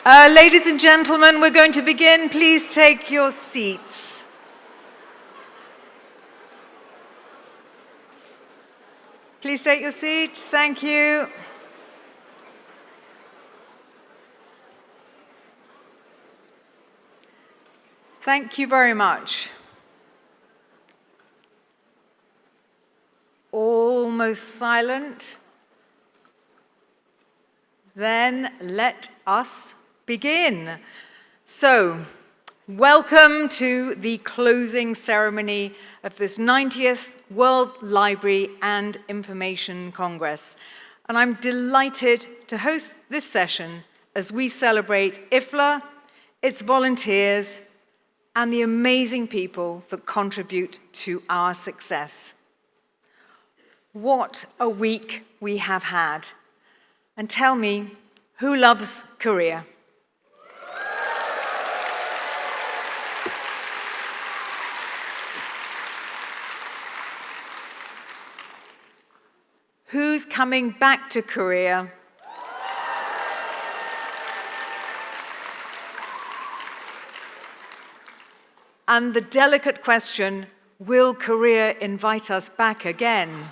Ladies and gentlemen, we're going to begin. Please take your seats. Please take your seats. Thank you. Thank you very much. Almost silent. Then let us begin. So, welcome to the closing ceremony of this 90th World Library and Information Congress. And I'm delighted to host this session as we celebrate IFLA, its volunteers, and the amazing people that contribute to our success. What a week we have had. And tell me, who loves Korea? Who's coming back to Korea? And the delicate question, will Korea invite us back again?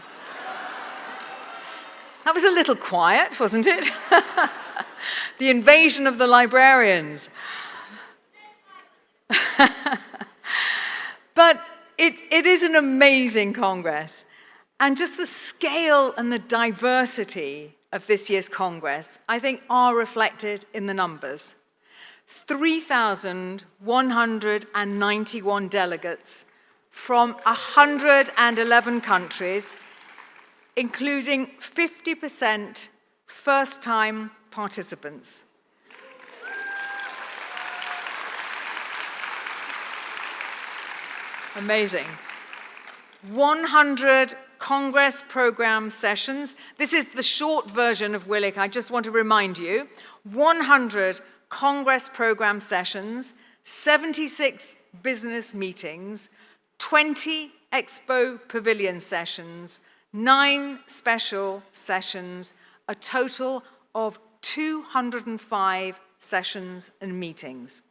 That was a little quiet, wasn't it? The invasion of the librarians. But it is an amazing Congress. And just the scale and the diversity of this year's Congress, I think, are reflected in the numbers. 3,191 delegates from 111 countries, including 50% first-time participants. Amazing. 100 Congress program sessions. This is the short version of WLIC. I just want to remind you. 100 Congress program sessions, 76 business meetings, 20 Expo Pavilion sessions, 9 special sessions, a total of 205 sessions and meetings.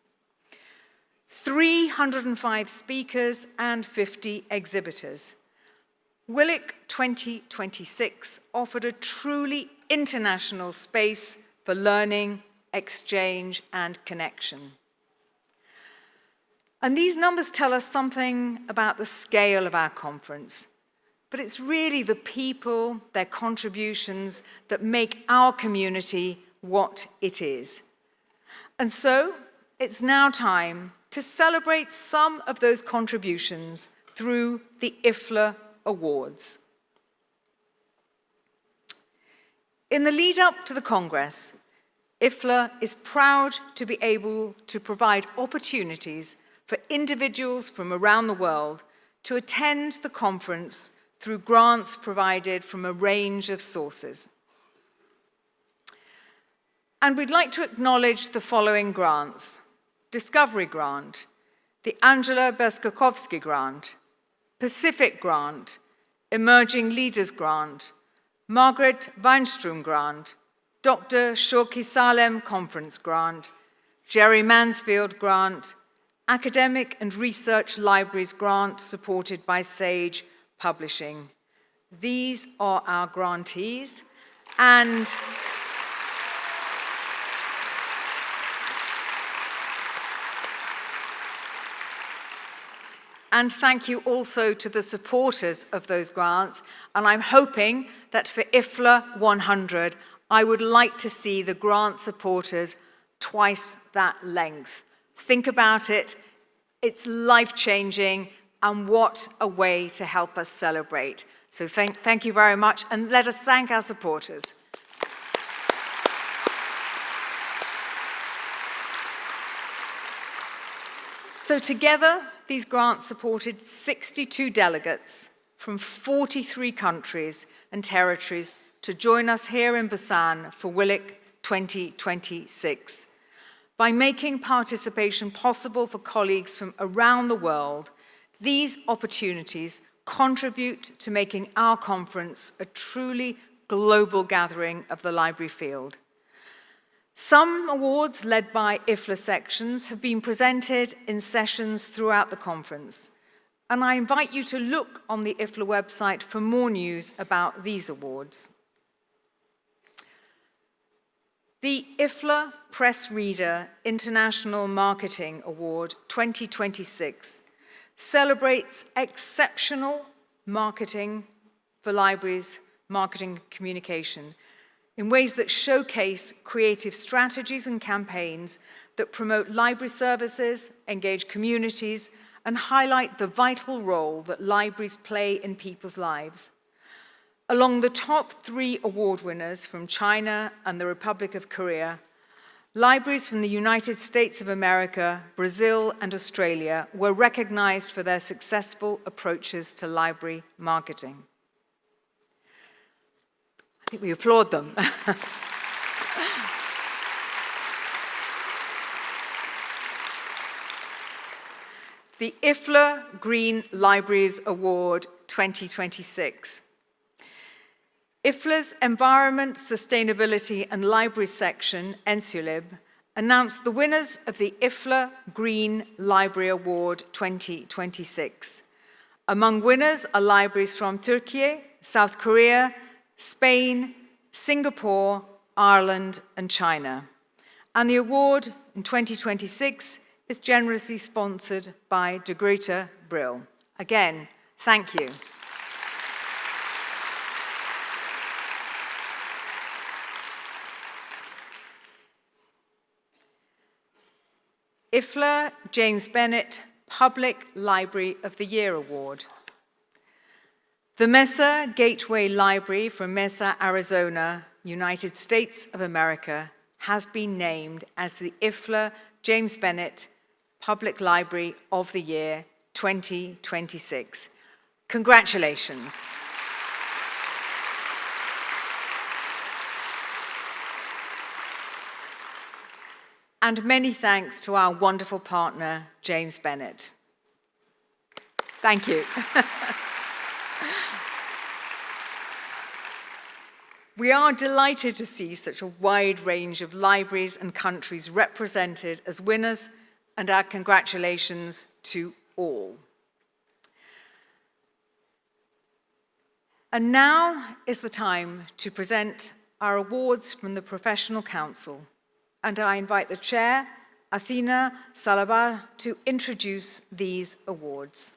305 speakers and 50 exhibitors. WLIC 2026 offered a truly international space for learning, exchange, and connection. And these numbers tell us something about the scale of our conference. But it's really the people, their contributions, that make our community what it is. And so, it's now time to celebrate some of those contributions through the IFLA Awards. In the lead up to the Congress, IFLA is proud to be able to provide opportunities for individuals from around the world to attend the conference through grants provided from a range of sources. And we'd like to acknowledge the following grants: Discovery Grant, the Angela Berskakovsky Grant, Pacific Grant, Emerging Leaders Grant, Margaret Weinstrom Grant, Dr. Shorki Salem Conference Grant, Jerry Mansfield Grant, Academic and Research Libraries Grant supported by Sage Publishing. These are our grantees, and thank you also to the supporters of those grants. And I'm hoping that for IFLA 100, I would like to see the grant supporters twice that length. Think about it. It's life-changing, and what a way to help us celebrate. So thank you very much, and let us thank our supporters. So together, these grants supported 62 delegates from 43 countries and territories to join us here in Busan for WLIC 2026. By making participation possible for colleagues from around the world, these opportunities contribute to making our conference a truly global gathering of the library field. Some awards led by IFLA sections have been presented in sessions throughout the conference, and I invite you to look on the IFLA website for more news about these awards. The IFLA Press Reader International Marketing Award 2026 celebrates exceptional marketing for libraries, marketing communication, in ways that showcase creative strategies and campaigns that promote library services, engage communities, and highlight the vital role that libraries play in people's lives. Among the top 3 award winners from China and the Republic of Korea, libraries from the United States of America, Brazil, and Australia were recognized for their successful approaches to library marketing. I think we applaud them. The IFLA Green Libraries Award 2026. IFLA's Environment, Sustainability and Library section, ENSULIB, announced the winners of the IFLA Green Library Award 2026. Among winners are libraries from Turkey, South Korea, Spain, Singapore, Ireland, and China. And the award in 2026 is generously sponsored by De Gruyter Brill. Again, thank you. IFLA James Bennett Public Library of the Year Award. The Mesa Gateway Library from Mesa, Arizona, United States of America, has been named as the IFLA James Bennett Public Library of the Year 2026. Congratulations. And many thanks to our wonderful partner, James Bennett. Thank you. We are delighted to see such a wide range of libraries and countries represented as winners, and our congratulations to all. And now is the time to present our awards from the Professional Council. And I invite the Chair, Athena Salabar, to introduce these awards.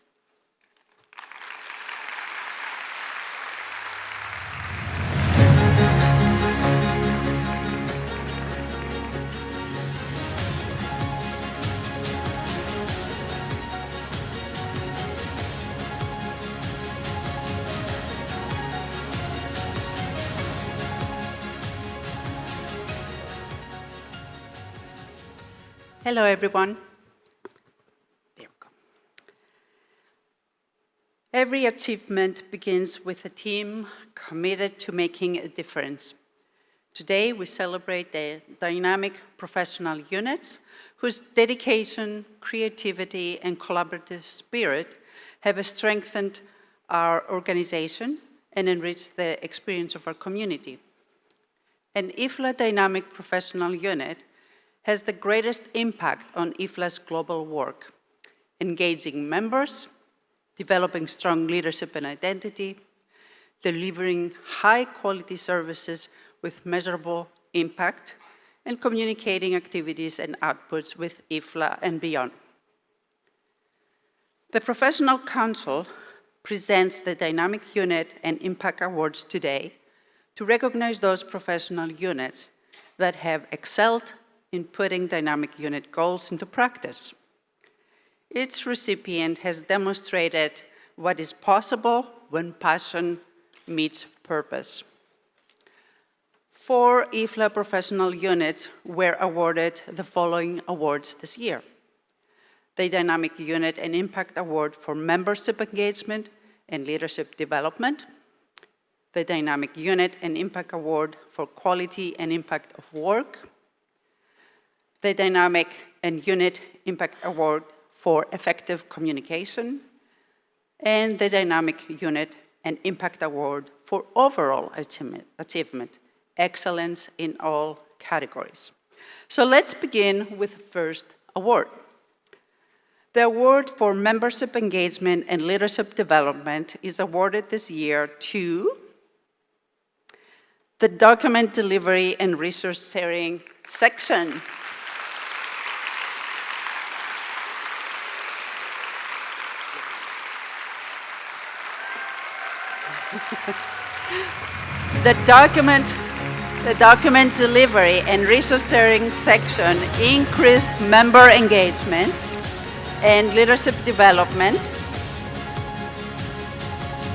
Hello, everyone. There we go. Every achievement begins with a team committed to making a difference. Today, we celebrate the dynamic professional units whose dedication, creativity, and collaborative spirit have strengthened our organization and enriched the experience of our community. An IFLA Dynamic Professional Unit has the greatest impact on IFLA's global work, engaging members, developing strong leadership and identity, delivering high-quality services with measurable impact, and communicating activities and outputs with IFLA and beyond. The Professional Council presents the Dynamic Unit and Impact Awards today to recognize those professional units that have excelled in putting dynamic unit goals into practice. Its recipient has demonstrated what is possible when passion meets purpose. 4 IFLA professional units were awarded the following awards this year: the Dynamic Unit and Impact Award for Membership Engagement and Leadership Development, the Dynamic Unit and Impact Award for Quality and Impact of Work, the Dynamic and Unit Impact Award for Effective Communication, and the Dynamic Unit and Impact Award for Overall Achievement, Excellence in all categories. So let's begin with the first award. The award for membership engagement and leadership development is awarded this year to the document delivery and resource sharing section. The document delivery and resource sharing section increased member engagement and leadership development,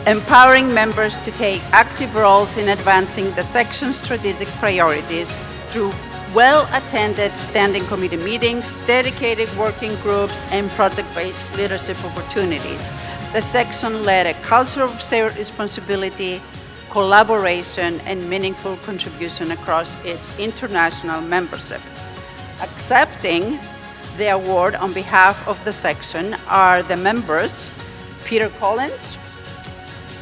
empowering members to take active roles in advancing the section's strategic priorities through well-attended standing committee meetings, dedicated working groups, and project-based leadership opportunities. The section led a culture of shared responsibility, collaboration, and meaningful contribution across its international membership. Accepting the award on behalf of the section are the members Peter Collins,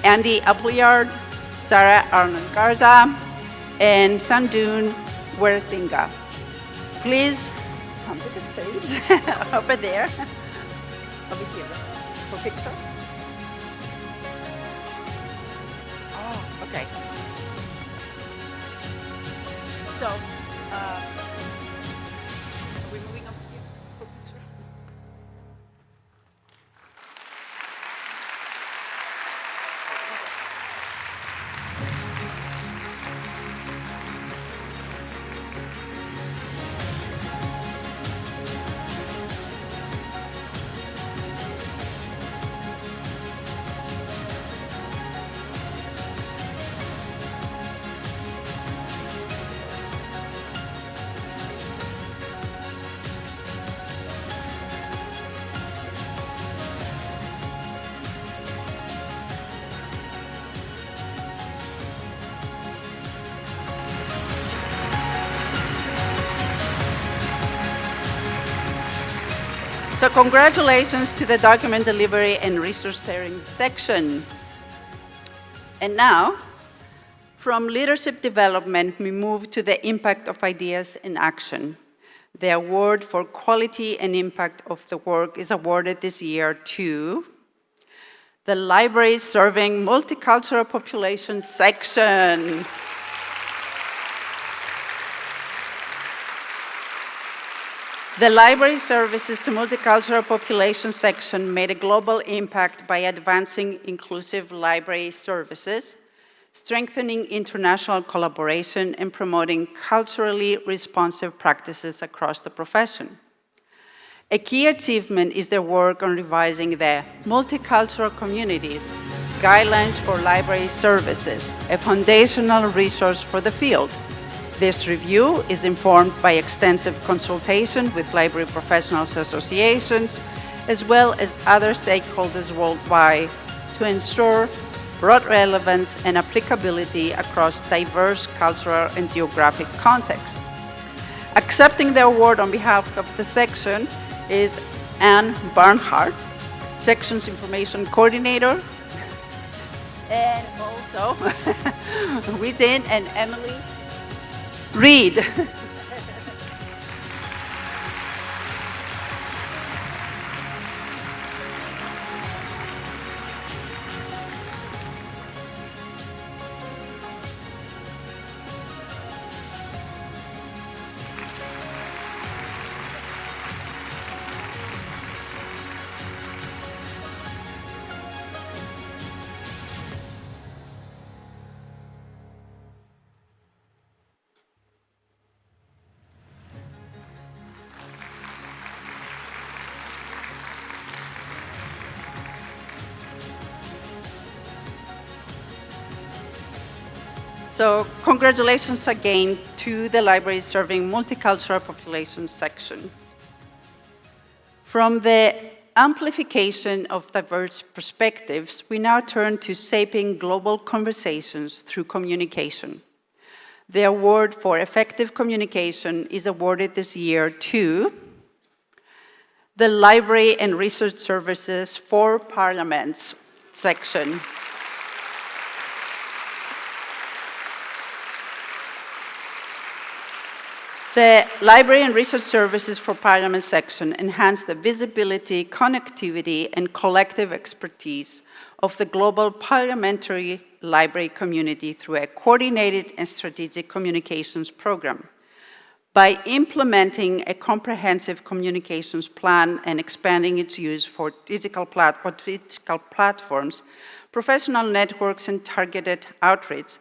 Andy Appleyard, Sarah Arnold Garza, and Sandune Wersinga. Please come to the stage, over there, over here, for picture. Oh, okay. So, are we moving up here for picture? So congratulations to the document delivery and resource sharing section. And now, from leadership development, we move to the impact of ideas in action. The award for quality and impact of the work is awarded this year to the library serving multicultural population section. The Library Services to Multicultural Population section made a global impact by advancing inclusive library services, strengthening international collaboration, and promoting culturally responsive practices across the profession. A key achievement is their work on revising the Multicultural Communities Guidelines for Library Services, a foundational resource for the field. This review is informed by extensive consultation with library professionals associations, as well as other stakeholders worldwide, to ensure broad relevance and applicability across diverse cultural and geographic contexts. Accepting the award on behalf of the section is Anne Barnhart, Section's Information Coordinator, and also Within and Emily Reed. So congratulations again to the library serving multicultural population section. From the amplification of diverse perspectives, we now turn to shaping global conversations through communication. The award for effective communication is awarded this year to the Library and Research Services for Parliaments section. The Library and Research Services for Parliament section enhance the visibility, connectivity, and collective expertise of the global parliamentary library community through a coordinated and strategic communications program. By implementing a comprehensive communications plan and expanding its use for digital platforms, professional networks, and targeted outreach,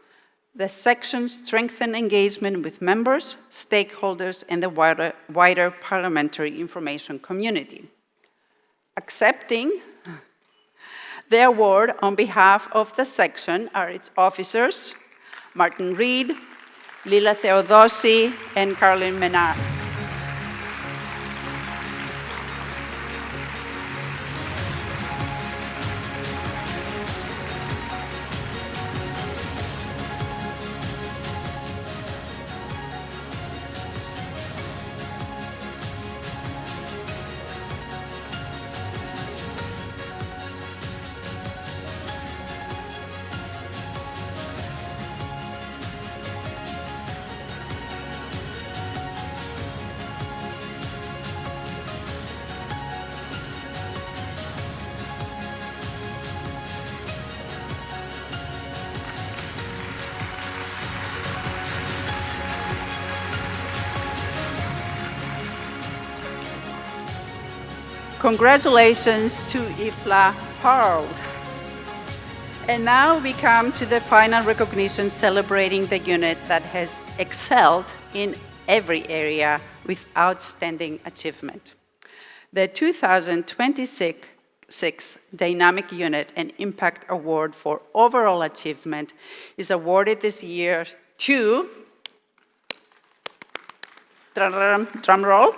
the section strengthens engagement with members, stakeholders, and the wider parliamentary information community. Accepting the award on behalf of the section are its officers, Martin Reed, Lila Theodosi, and Caroline Menard. Congratulations to IFLA Pearl. And now we come to the final recognition celebrating the unit that has excelled in every area with outstanding achievement. The 2026 Dynamic Unit and Impact Award for Overall Achievement is awarded this year to, drum roll,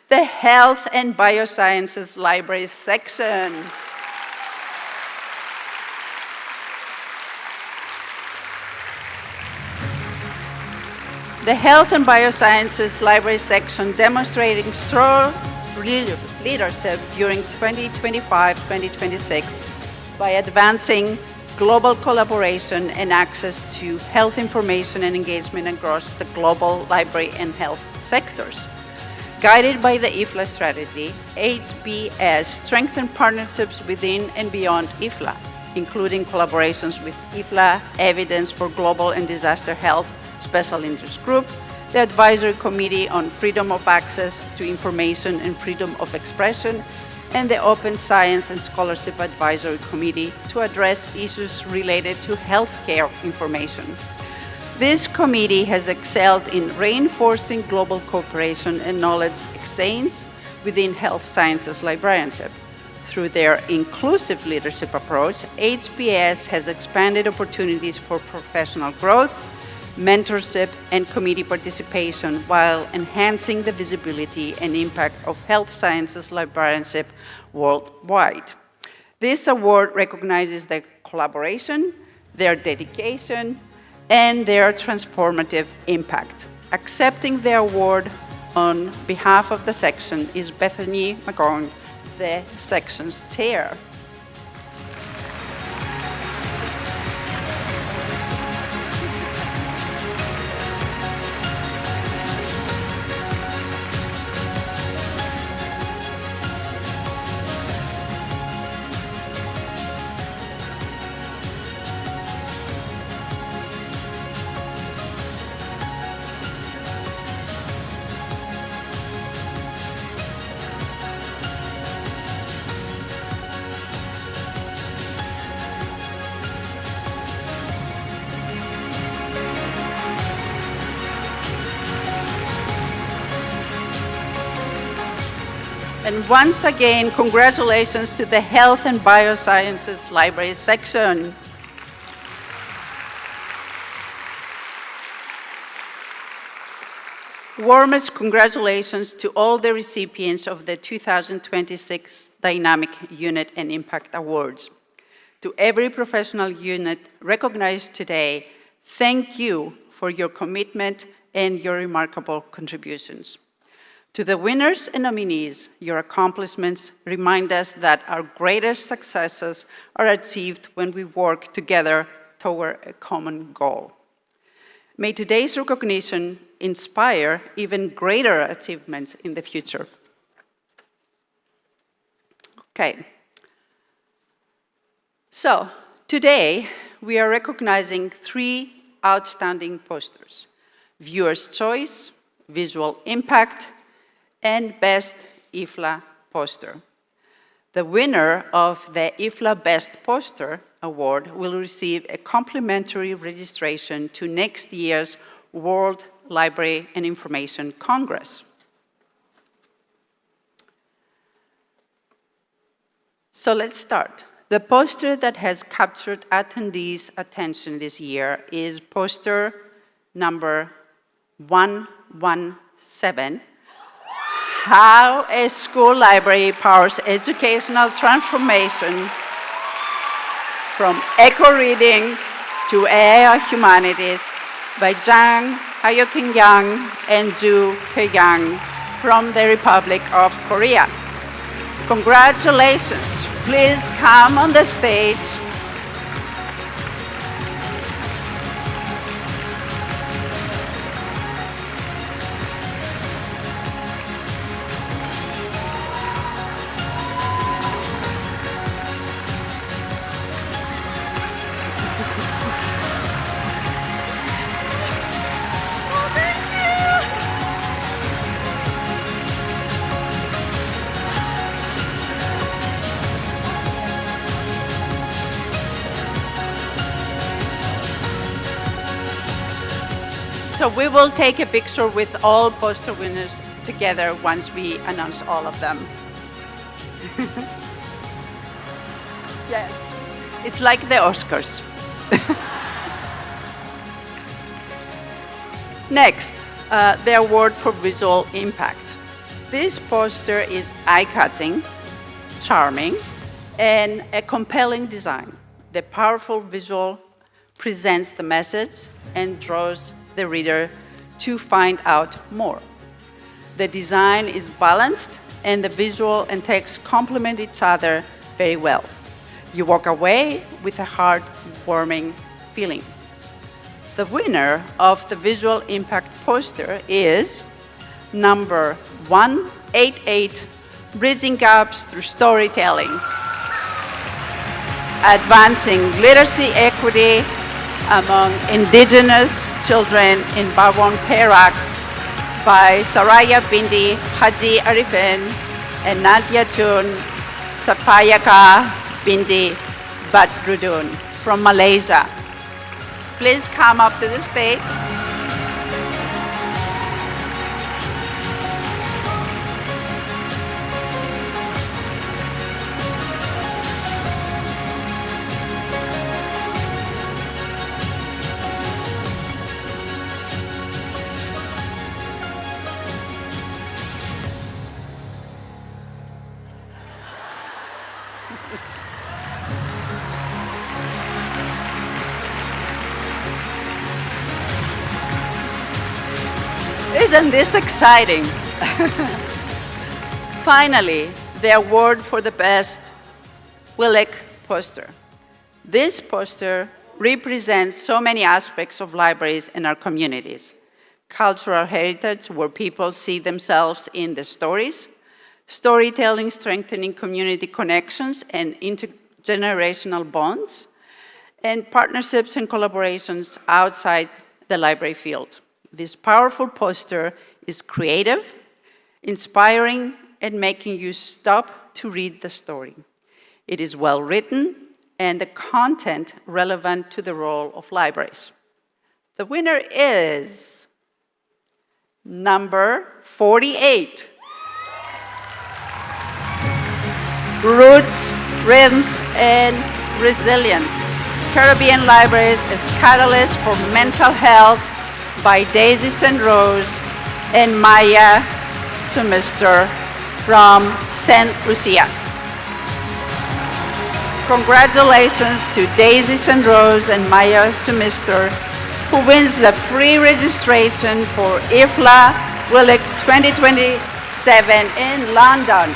the Health and Biosciences Library section. The Health and Biosciences Library section demonstrating strong leadership during 2025-2026 by advancing global collaboration and access to health information and engagement across the global library and health sectors. Guided by the IFLA strategy, HBS strengthened partnerships within and beyond IFLA, including collaborations with IFLA Evidence for Global and Disaster Health Special Interest Group, the Advisory Committee on Freedom of Access to Information and Freedom of Expression, and the Open Science and Scholarship Advisory Committee to address issues related to healthcare information. This committee has excelled in reinforcing global cooperation and knowledge exchange within health sciences librarianship. Through their inclusive leadership approach, HBS has expanded opportunities for professional growth, mentorship, and committee participation while enhancing the visibility and impact of health sciences librarianship worldwide. This award recognizes their collaboration, their dedication, and their transformative impact. Accepting the award on behalf of the section is Bethany McGowan, the section's chair. And once again, congratulations to the Health and Biosciences Library section. Warmest congratulations to all the recipients of the 2026 Dynamic Unit and Impact Awards. To every professional unit recognized today, thank you for your commitment and your remarkable contributions. To the winners and nominees, your accomplishments remind us that our greatest successes are achieved when we work together toward a common goal. May today's recognition inspire even greater achievements in the future. Okay. So, today we are recognizing 3 outstanding posters: Viewer's Choice, Visual Impact, and Best IFLA Poster. The winner of the IFLA Best Poster Award will receive a complimentary registration to next year's World Library and Information Congress. So let's start. The poster that has captured attendees' attention this year is poster number 117, How a School Library Powers Educational Transformation from Eco-Reading to AI Humanities by Jang Hayoking Yang and Ju He-yang from the Republic of Korea. Congratulations. Please come on the stage. So we will take a picture with all poster winners together once we announce all of them. Yes. It's like the Oscars. Next, the award for visual impact. This poster is eye-catching, charming, and a compelling design. The powerful visual presents the message and draws the reader to find out more. The design is balanced, and the visual and text complement each other very well. You walk away with a heart-warming feeling. The winner of the visual impact poster is number 188, Bridging Gaps Through Storytelling, Advancing Literacy Equity among Indigenous Children in Bawon Perak by Saraya Bindi Haji Arifin and Nadia Tun Sapayaka Bindi Badrudun from Malaysia. Please come up to the stage. Isn't this exciting? Finally, the award for the best WLIC poster. This poster represents so many aspects of libraries in our communities. Cultural heritage, where people see themselves in the stories, storytelling strengthening community connections and intergenerational bonds, and partnerships and collaborations outside the library field. This powerful poster is creative, inspiring, and making you stop to read the story. It is well written, and the content relevant to the role of libraries. The winner is number 48. Roots, Rhythms, and Resilience. Caribbean Libraries as Catalyst for Mental Health by Daisy St. Rose and Maya Sumister from St. Lucia. Congratulations to Daisy St. Rose and Maya Sumister, who wins the free registration for IFLA WLIC 2027 in London.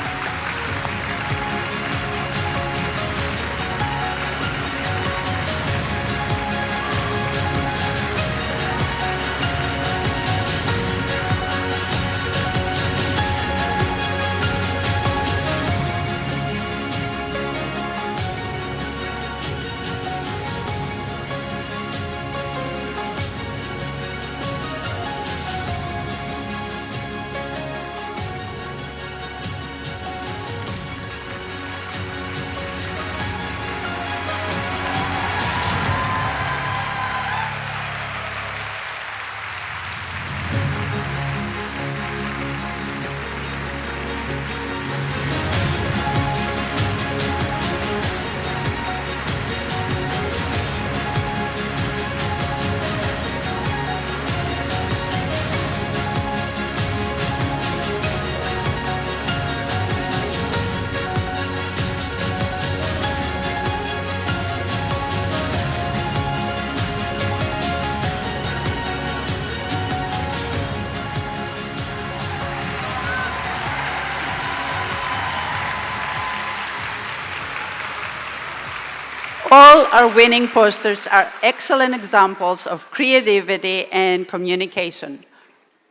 All our winning posters are excellent examples of creativity and communication.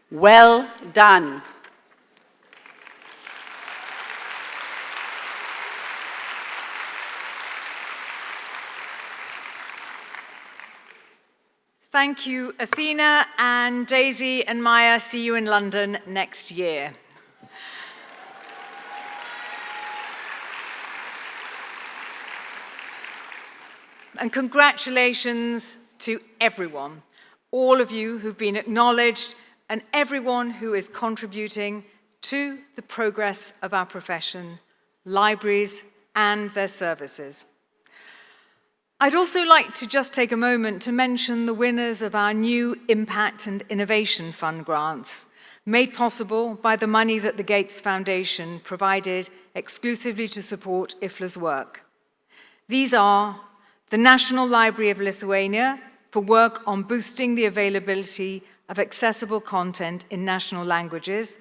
Well done. Thank you, Athena, and Daisy and Maya. See you in London next year. And congratulations to everyone, all of you who've been acknowledged and everyone who is contributing to the progress of our profession, libraries and their services. I'd also like to just take a moment to mention the winners of our new Impact and Innovation Fund grants, made possible by the money that the Gates Foundation provided exclusively to support IFLA's work. These are the National Library of Lithuania for work on boosting the availability of accessible content in national languages,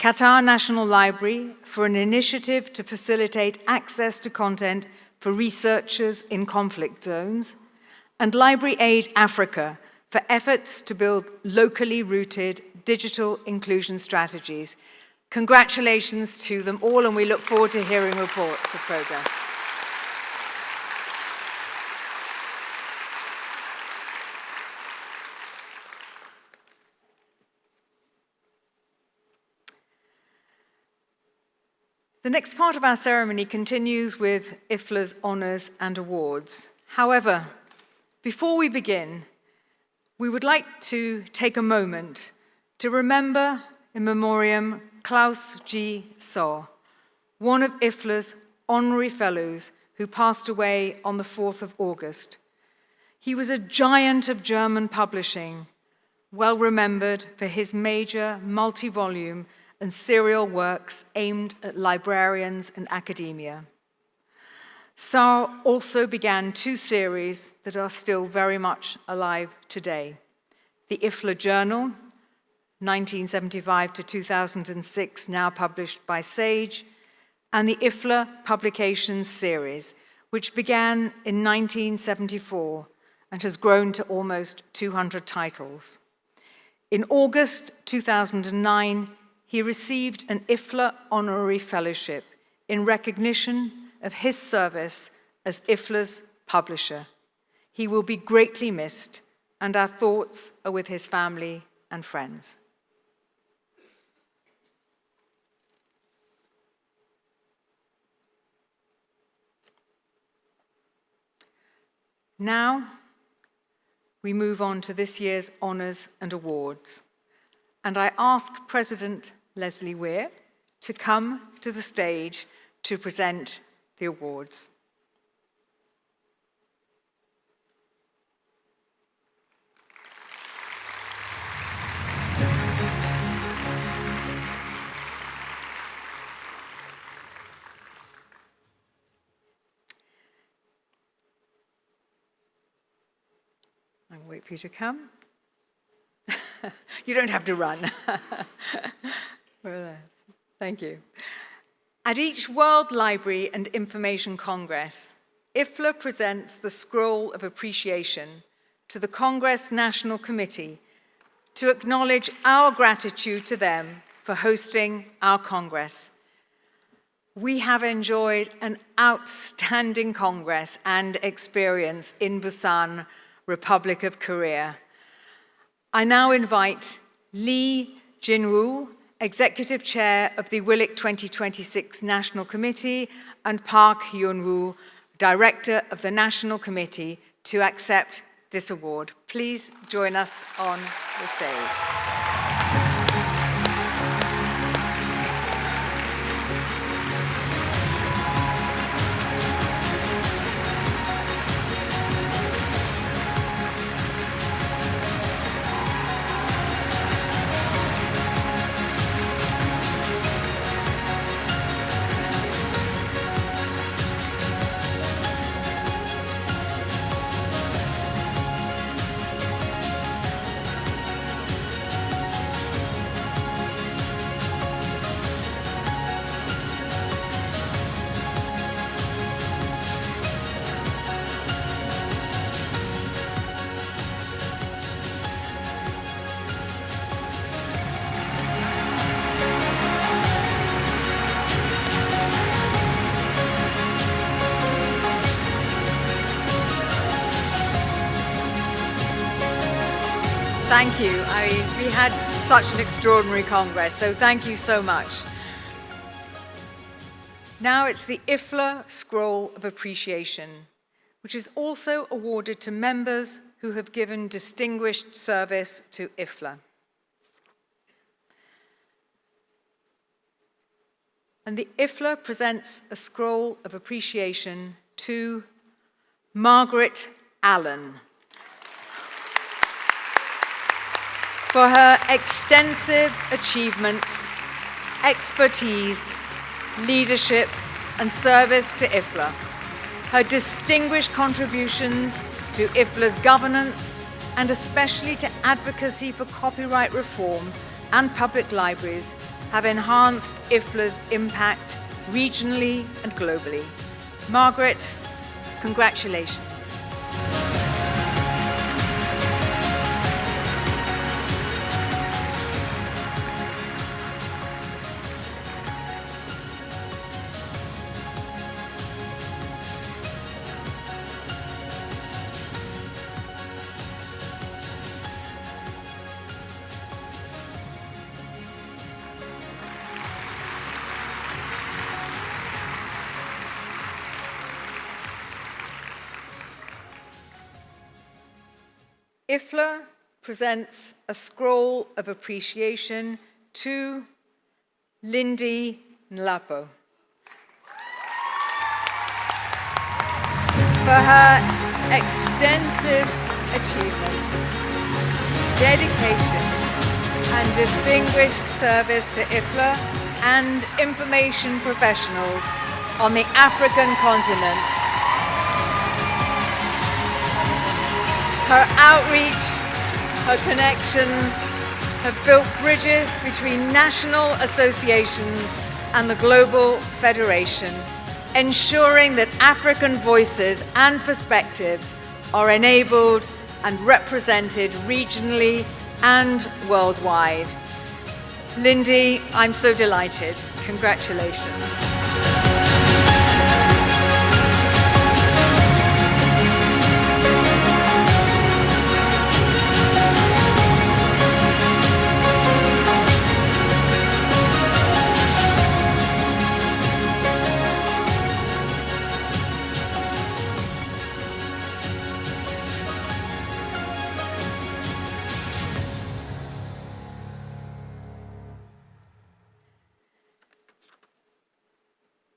Qatar National Library for an initiative to facilitate access to content for researchers in conflict zones, and Library Aid Africa for efforts to build locally rooted digital inclusion strategies. Congratulations to them all, and we look forward to hearing reports of progress. The next part of our ceremony continues with IFLA's honours and awards. However, before we begin, we would like to take a moment to remember in memoriam Klaus G. Saw, one of IFLA's honorary fellows who passed away on the 4th of August. He was a giant of German publishing, well remembered for his major multi-volume and serial works aimed at librarians and academia. Saar also began 2 series that are still very much alive today. The IFLA Journal, 1975 to 2006, now published by Sage, and the IFLA Publications series, which began in 1974 and has grown to almost 200 titles. In August 2009, he received an IFLA Honorary Fellowship in recognition of his service as IFLA's publisher. He will be greatly missed, and our thoughts are with his family and friends. Now, we move on to this year's honours and awards. And I ask President Leslie Weir to come to the stage to present the awards. I'll wait for you to come. You don't have to run. Thank you. At each World Library and Information Congress, IFLA presents the Scroll of Appreciation to the Congress National Committee to acknowledge our gratitude to them for hosting our Congress. We have enjoyed an outstanding Congress and experience in Busan, Republic of Korea. I now invite Lee Jin-woo, Executive Chair of the WLIC 2026 National Committee, and Park Hyun-woo, Director of the National Committee, to accept this award. Please join us on the stage. Thank you. We had such an extraordinary Congress, so thank you so much. Now it's the IFLA Scroll of Appreciation, which is also awarded to members who have given distinguished service to IFLA. And the IFLA presents a Scroll of Appreciation to Margaret Allen for her extensive achievements, expertise, leadership, and service to IFLA, her distinguished contributions to IFLA's governance, and especially to advocacy for copyright reform and public libraries, have enhanced IFLA's impact regionally and globally. Margaret, congratulations. IFLA presents a Scroll of Appreciation to Lindy Nlapo for her extensive achievements, dedication, and distinguished service to IFLA and information professionals on the African continent. Her outreach, her connections have built bridges between national associations and the Global Federation, ensuring that African voices and perspectives are enabled and represented regionally and worldwide. Lindy, I'm so delighted. Congratulations.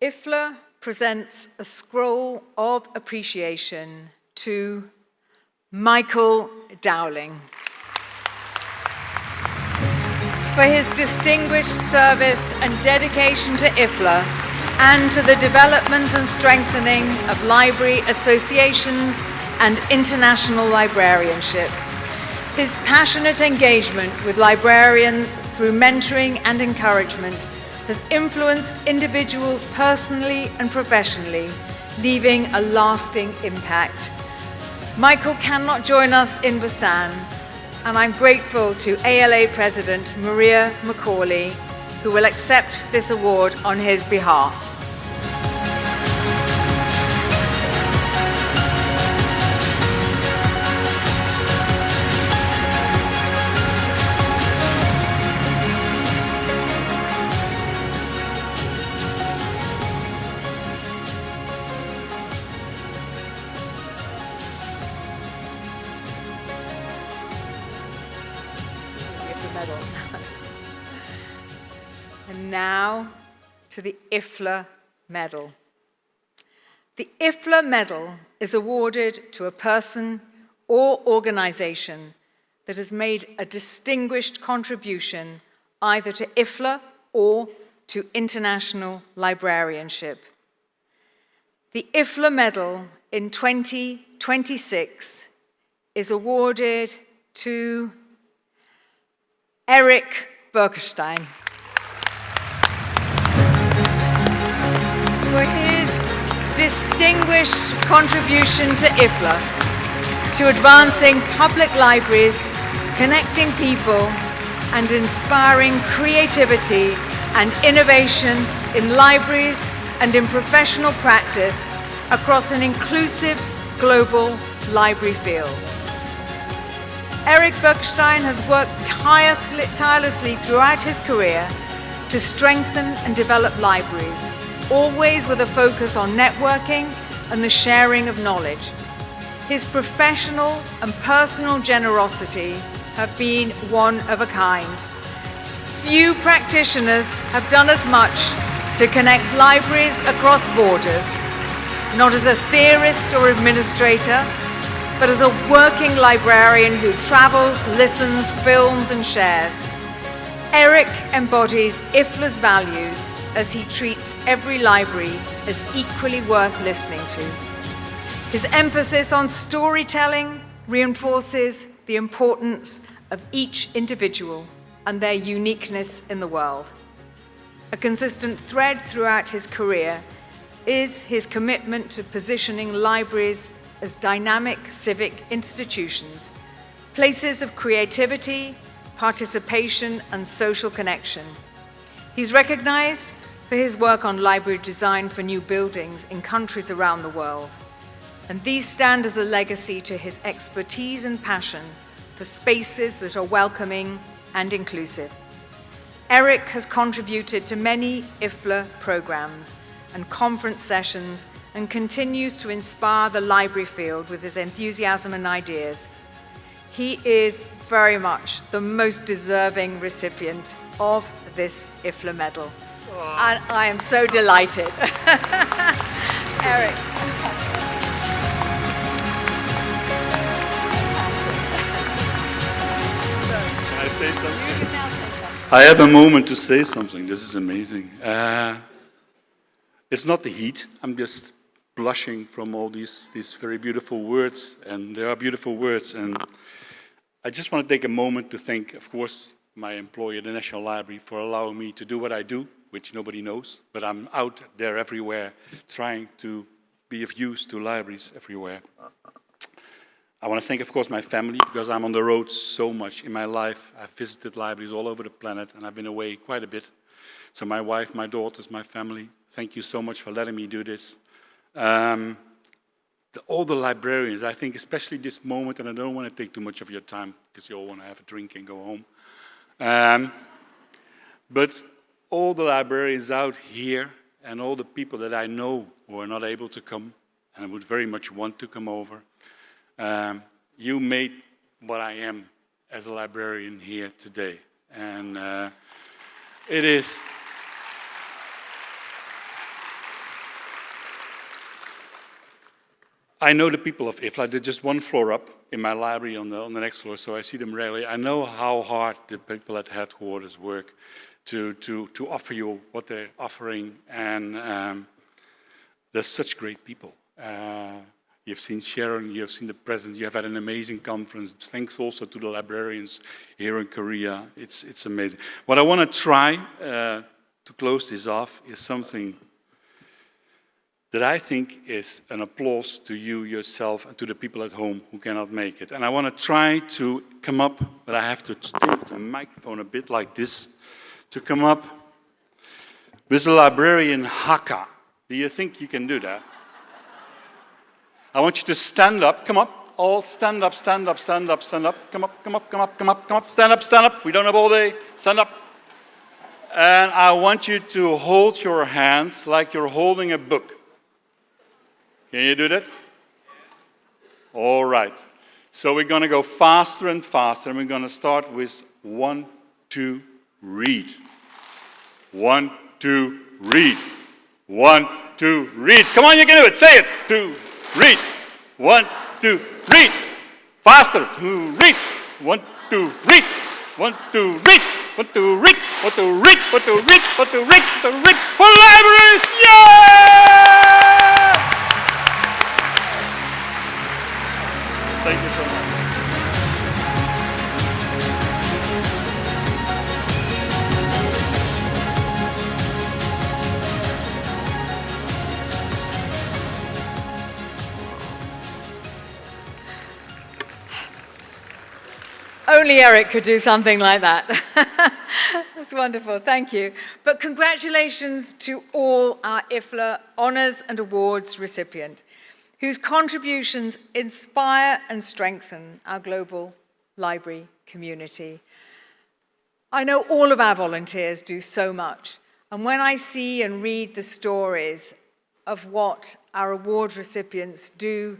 IFLA presents a Scroll of Appreciation to Michael Dowling for his distinguished service and dedication to IFLA and to the development and strengthening of library associations and international librarianship. His passionate engagement with librarians through mentoring and encouragement has influenced individuals personally and professionally, leaving a lasting impact. Michael cannot join us in Busan, and I'm grateful to ALA President Maria Macaulay, who will accept this award on his behalf. And now to the IFLA Medal. The IFLA Medal is awarded to a person or organization that has made a distinguished contribution either to IFLA or to international librarianship. The IFLA Medal in 2026 is awarded to Eric Berkestein for his distinguished contribution to IFLA, to advancing public libraries, connecting people, and inspiring creativity and innovation in libraries and in professional practice across an inclusive global library field. Eric Bergstein has worked tirelessly throughout his career to strengthen and develop libraries, always with a focus on networking and the sharing of knowledge. His professional and personal generosity have been one of a kind. Few practitioners have done as much to connect libraries across borders, not as a theorist or administrator, but as a working librarian who travels, listens, films, and shares. Eric embodies IFLA's values as he treats every library as equally worth listening to. His emphasis on storytelling reinforces the importance of each individual and their uniqueness in the world. A consistent thread throughout his career is his commitment to positioning libraries as dynamic civic institutions, places of creativity, participation, and social connection. He's recognized for his work on library design for new buildings in countries around the world. And these stand as a legacy to his expertise and passion for spaces that are welcoming and inclusive. Eric has contributed to many IFLA programs and conference sessions and continues to inspire the library field with his enthusiasm and ideas. He is very much the most deserving recipient of this IFLA medal. And I am so delighted. Eric. Can I say something? You can now say something. I have a moment to say something. This is amazing. It's not the heat. I'm just blushing from all these very beautiful words, and they are beautiful words. And I just want to take a moment to thank, of course, my employer, the National Library, for allowing me to do what I do, which nobody knows, but I'm out there everywhere trying to be of use to libraries everywhere. I want to thank, of course, my family, because I'm on the road so much in my life. I've visited libraries all over the planet, and I've been away quite a bit. So my wife, my daughters, my family, thank you so much for letting me do this. All the librarians, I think especially this moment, and I don't want to take too much of your time, because you all want to have a drink and go home. But all the librarians out here, and all the people that I know who are not able to come, and I would very much want to come over, you made what I am as a librarian here today. And it is... I know the people of IFLA. They're just one floor up in my library on the next floor, so I see them rarely. I know how hard the people at headquarters work to offer you what they're offering, and they're such great people. You've seen Sharon, you've seen the president, you have had an amazing conference. Thanks also to the librarians here in Korea. It's amazing. What I want to try to close this off is something that I think is an applause to you yourself and to the people at home who cannot make it. And I want to try to come up, but I have to tilt the microphone a bit like this, to come up with a librarian haka. Do you think you can do that? I want you to stand up, come up, all stand up, stand up, stand up, stand up, come up, come up, come up, come up, come up, stand up, we don't have all day, stand up. And I want you to hold your hands like you're holding a book. Can you do that? All right. So we're going to go faster and faster, and we're going to start with 1, 2, read. 1, 2, read. 1, 2, read. Come on, you can do it. Say it. 2, read. 1, 2, read. Faster. 2, read. 1, 2, read. 1, 2, read. 1, 2, read. 1, 2, read. 1, 2, read. 1, 2, read. 1, 2, read. For libraries. Yeah! Thank you so much. Only Eric could do something like that. That's wonderful, thank you. But congratulations to all our IFLA Honours and Awards recipient, whose contributions inspire and strengthen our global library community. I know all of our volunteers do so much, and when I see and read the stories of what our award recipients do,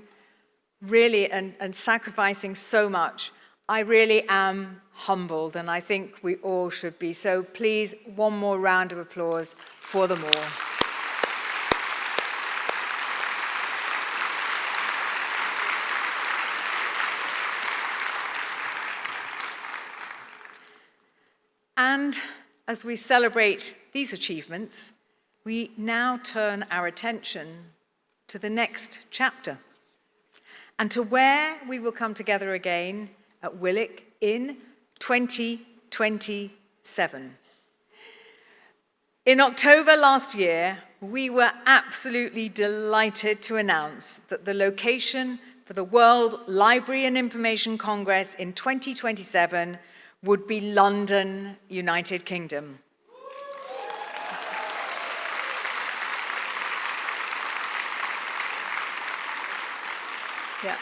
really, and sacrificing so much, I really am humbled, and I think we all should be. So please, one more round of applause for them all. And as we celebrate these achievements, we now turn our attention to the next chapter and to where we will come together again at WLIC in 2027. In October last year, we were absolutely delighted to announce that the location for the World Library and Information Congress in 2027 would be London, United Kingdom. Yeah.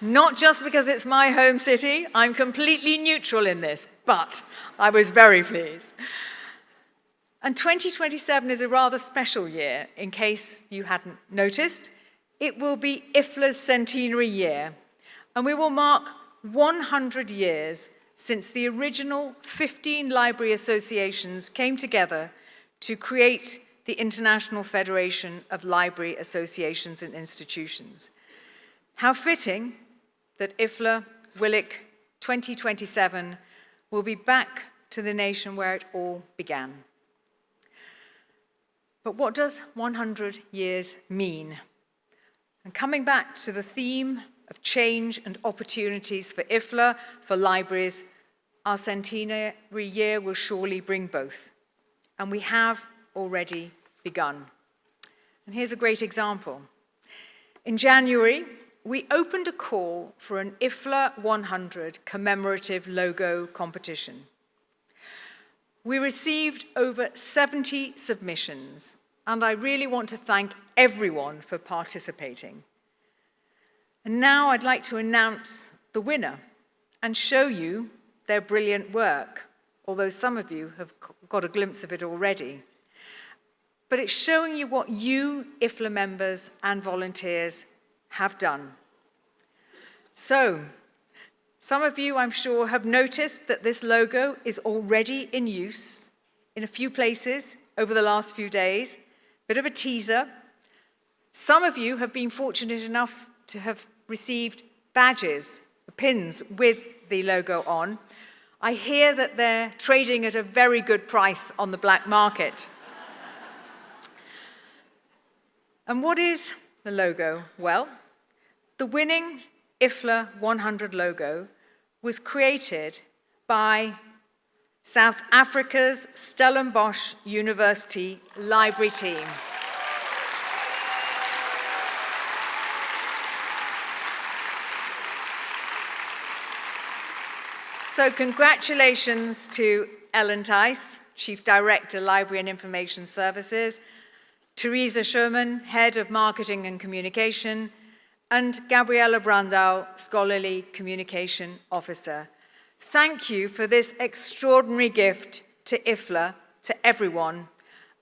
Not just because it's my home city, I'm completely neutral in this, but I was very pleased. And 2027 is a rather special year, in case you hadn't noticed. It will be IFLA's centenary year, and we will mark 100 years since the original 15 library associations came together to create the International Federation of Library Associations and Institutions. How fitting that IFLA WLIC 2027 will be back to the nation where it all began. But what does 100 years mean? And coming back to the theme of change and opportunities for IFLA, for libraries, our centenary year will surely bring both. And we have already begun. And here's a great example. In January, we opened a call for an IFLA 100 commemorative logo competition. We received over 70 submissions, and I really want to thank everyone for participating. And now I'd like to announce the winner and show you their brilliant work, although some of you have got a glimpse of it already. But it's showing you what you, IFLA members and volunteers, have done. So, some of you, I'm sure, have noticed that this logo is already in use in a few places over the last few days. Bit of a teaser. Some of you have been fortunate enough to have received badges, pins with the logo on. I hear that they're trading at a very good price on the black market. And what is the logo? Well, the winning IFLA 100 logo was created by South Africa's Stellenbosch University library team. So congratulations to Ellen Tice, Chief Director, Library and Information Services, Teresa Sherman, Head of Marketing and Communication, and Gabriella Brandau, Scholarly Communication Officer. Thank you for this extraordinary gift to IFLA, to everyone,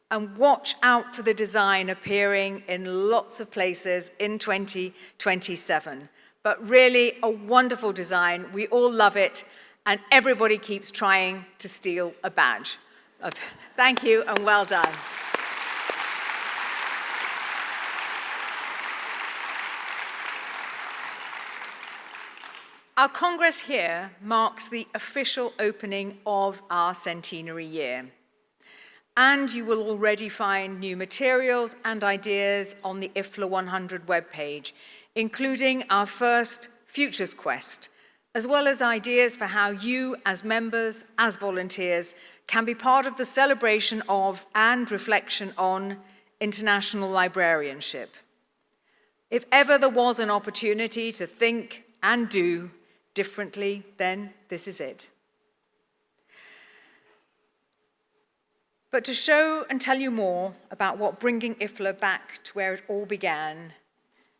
and watch out for the design appearing in lots of places in 2027. But really a wonderful design, we all love it, and everybody keeps trying to steal a badge. Thank you and well done. Our Congress here marks the official opening of our centenary year. And you will already find new materials and ideas on the IFLA 100 webpage, including our first Futures Quest, as well as ideas for how you, as members, as volunteers, can be part of the celebration of and reflection on international librarianship. If ever there was an opportunity to think and do differently, then this is it. But to show and tell you more about what bringing IFLA back to where it all began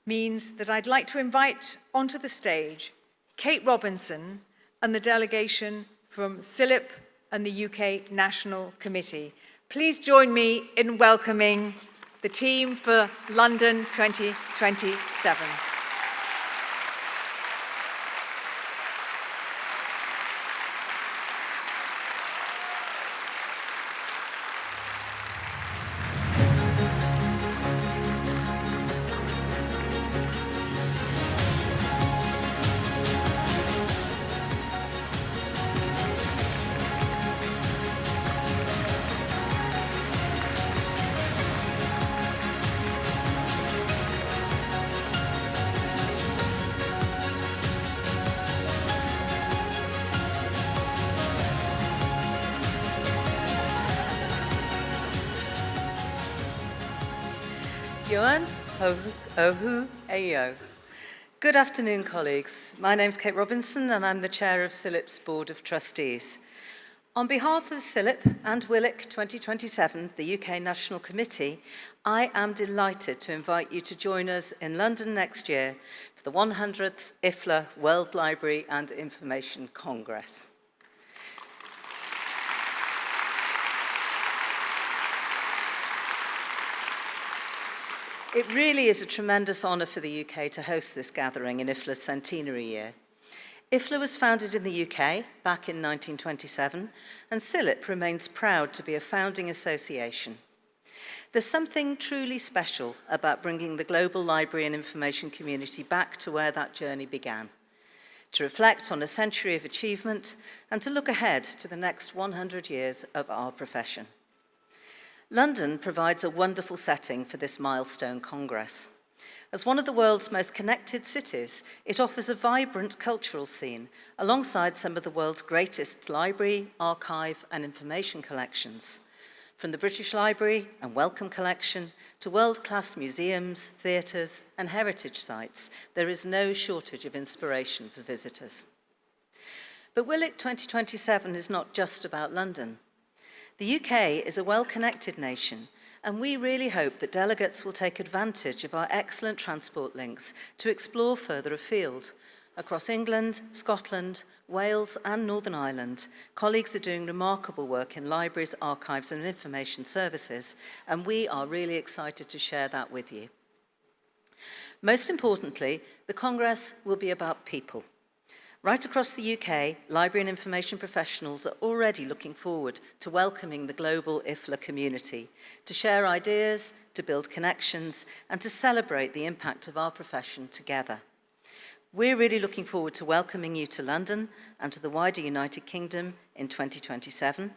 means that I'd like to invite onto the stage Kate Robinson, and the delegation from CILIP and the UK National Committee. Please join me in welcoming the team for London 2027. Yuan, Ohu, Ayo. Good afternoon, colleagues. My name's Kate Robinson, and I'm the chair of CILIP's Board of Trustees. On behalf of CILIP and WLIC 2027, the UK National Committee, I am delighted to invite you to join us in London next year for the 100th IFLA World Library and Information Congress. It really is a tremendous honour for the UK to host this gathering in IFLA's centenary year. IFLA was founded in the UK back in 1927, and CILIP remains proud to be a founding association. There's something truly special about bringing the global library and information community back to where that journey began, to reflect on a century of achievement and to look ahead to the next 100 years of our profession. London provides a wonderful setting for this milestone congress. As one of the world's most connected cities, it offers a vibrant cultural scene alongside some of the world's greatest library, archive, and information collections. From the British Library and Wellcome Collection to world-class museums, theatres, and heritage sites, there is no shortage of inspiration for visitors. But WLIC 2027 is not just about London. The UK is a well-connected nation, and we really hope that delegates will take advantage of our excellent transport links to explore further afield. Across England, Scotland, Wales, and Northern Ireland, colleagues are doing remarkable work in libraries, archives, and information services, and we are really excited to share that with you. Most importantly, the Congress will be about people. Right across the UK, library and information professionals are already looking forward to welcoming the global IFLA community, to share ideas, to build connections, and to celebrate the impact of our profession together. We're really looking forward to welcoming you to London and to the wider United Kingdom in 2027.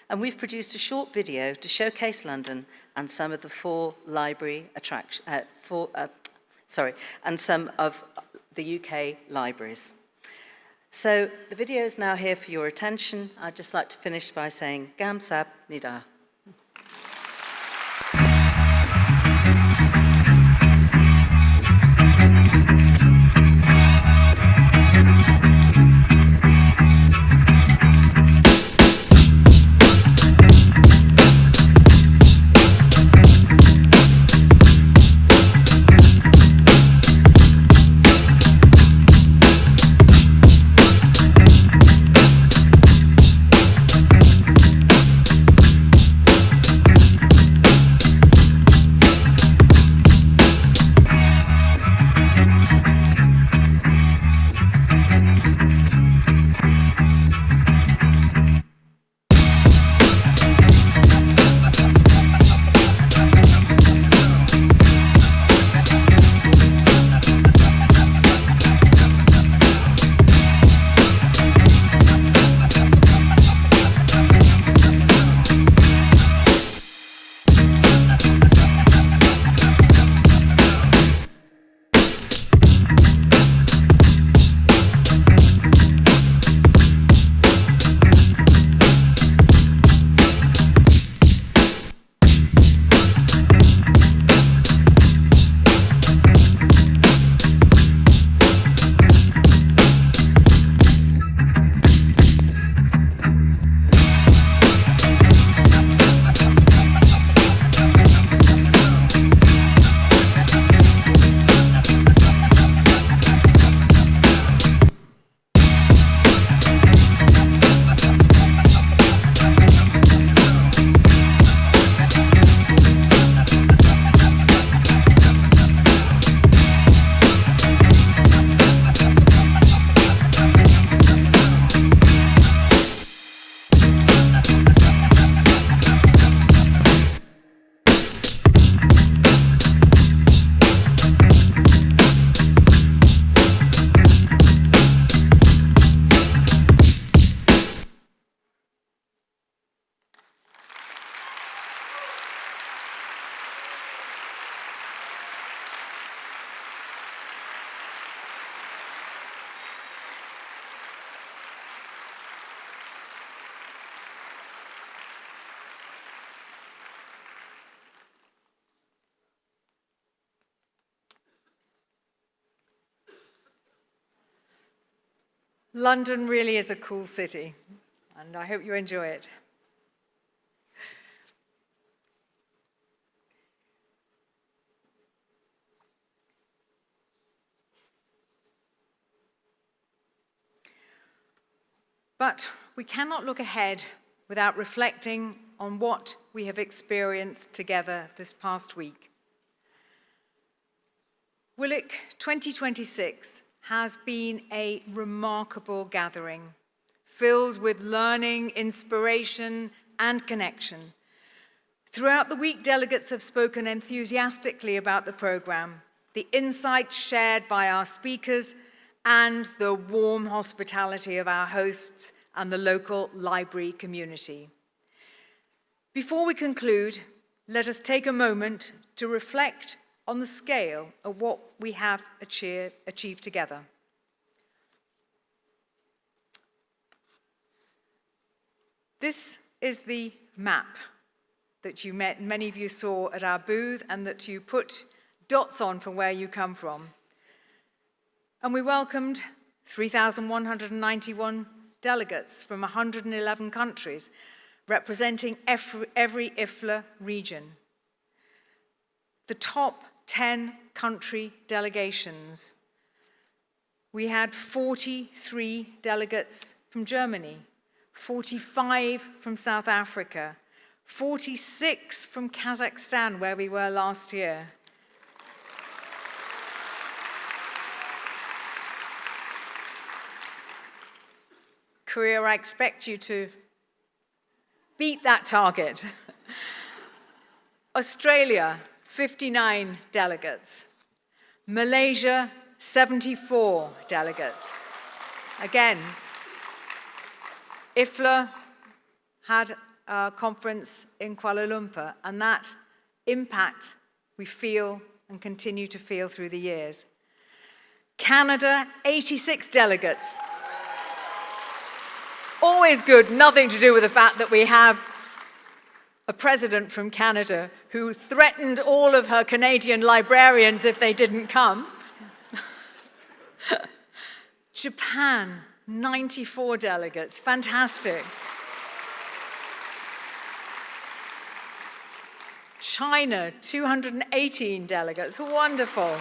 And we've produced a short video to showcase London and some of the and some of the UK libraries. So the video is now here for your attention. I'd just like to finish by saying, Gamsab Nida. London really is a cool city, and I hope you enjoy it. But we cannot look ahead without reflecting on what we have experienced together this past week. WLIC 2026 has been a remarkable gathering, filled with learning, inspiration, and connection. Throughout the week, delegates have spoken enthusiastically about the program, the insights shared by our speakers, and the warm hospitality of our hosts and the local library community. Before we conclude, let us take a moment to reflect on the scale of what we have achieved together. This is the map that many of you saw at our booth and that you put dots on from where you come from. And we welcomed 3,191 delegates from 111 countries, representing every IFLA region. The top 10 country delegations. We had 43 delegates from Germany, 45 from South Africa, 46 from Kazakhstan, where we were last year. Korea, I expect you to beat that target. Australia, 59 delegates. Malaysia, 74 delegates. Again, IFLA had a conference in Kuala Lumpur, and that impact we feel and continue to feel through the years. Canada, 86 delegates. Always good, nothing to do with the fact that we have a president from Canada who threatened all of her Canadian librarians if they didn't come. Japan, 94 delegates, fantastic. China, 218 delegates, wonderful.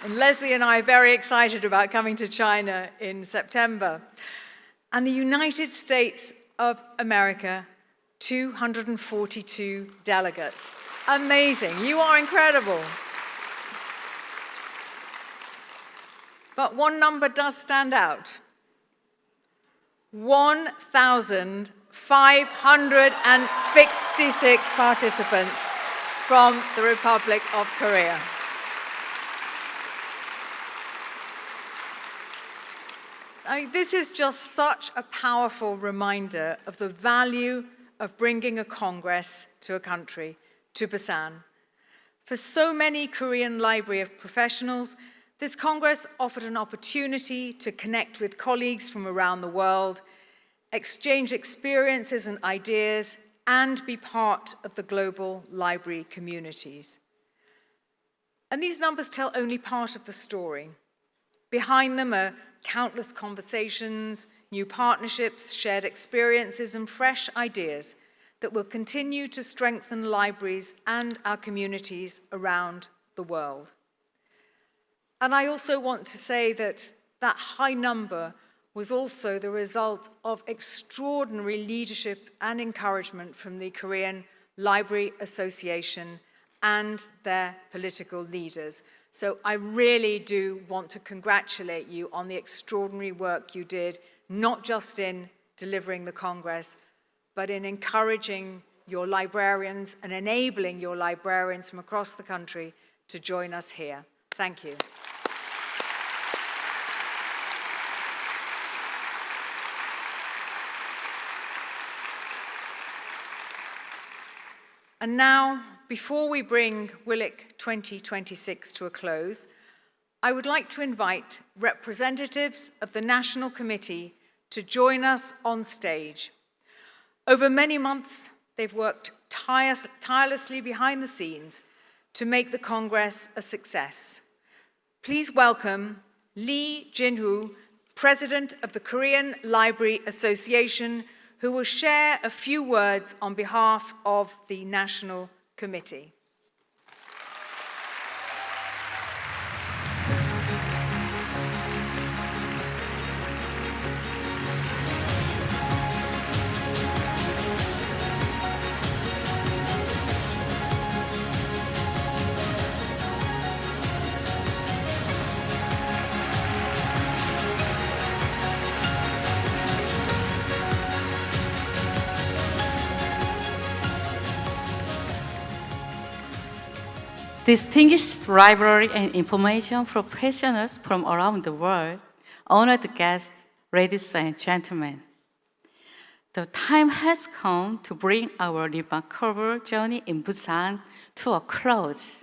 And Leslie and I are very excited about coming to China in September. And the United States of America, 242 delegates. Amazing, you are incredible. But one number does stand out. 1,556 participants from the Republic of Korea. This is just such a powerful reminder of the value of bringing a Congress to a country, to Busan. For so many Korean library professionals, this Congress offered an opportunity to connect with colleagues from around the world, exchange experiences and ideas, and be part of the global library communities. And these numbers tell only part of the story. Behind them are countless conversations, new partnerships, shared experiences, and fresh ideas that will continue to strengthen libraries and our communities around the world. And I also want to say that that high number was also the result of extraordinary leadership and encouragement from the Korean Library Association and their political leaders. So I really do want to congratulate you on the extraordinary work you did, not just in delivering the Congress, but in encouraging your librarians and enabling your librarians from across the country to join us here. Thank you. And now, before we bring WLIC 2026 to a close, I would like to invite representatives of the National Committee to join us on stage. Over many months, they've worked tirelessly behind the scenes to make the Congress a success. please welcome Lee Jin-woo, President of the Korean Library Association, who will share a few words on behalf of the National Committee. Distinguished library and information professionals from around the world, honored guests, ladies and gentlemen. The time has come to bring our remarkable journey in Busan to a close.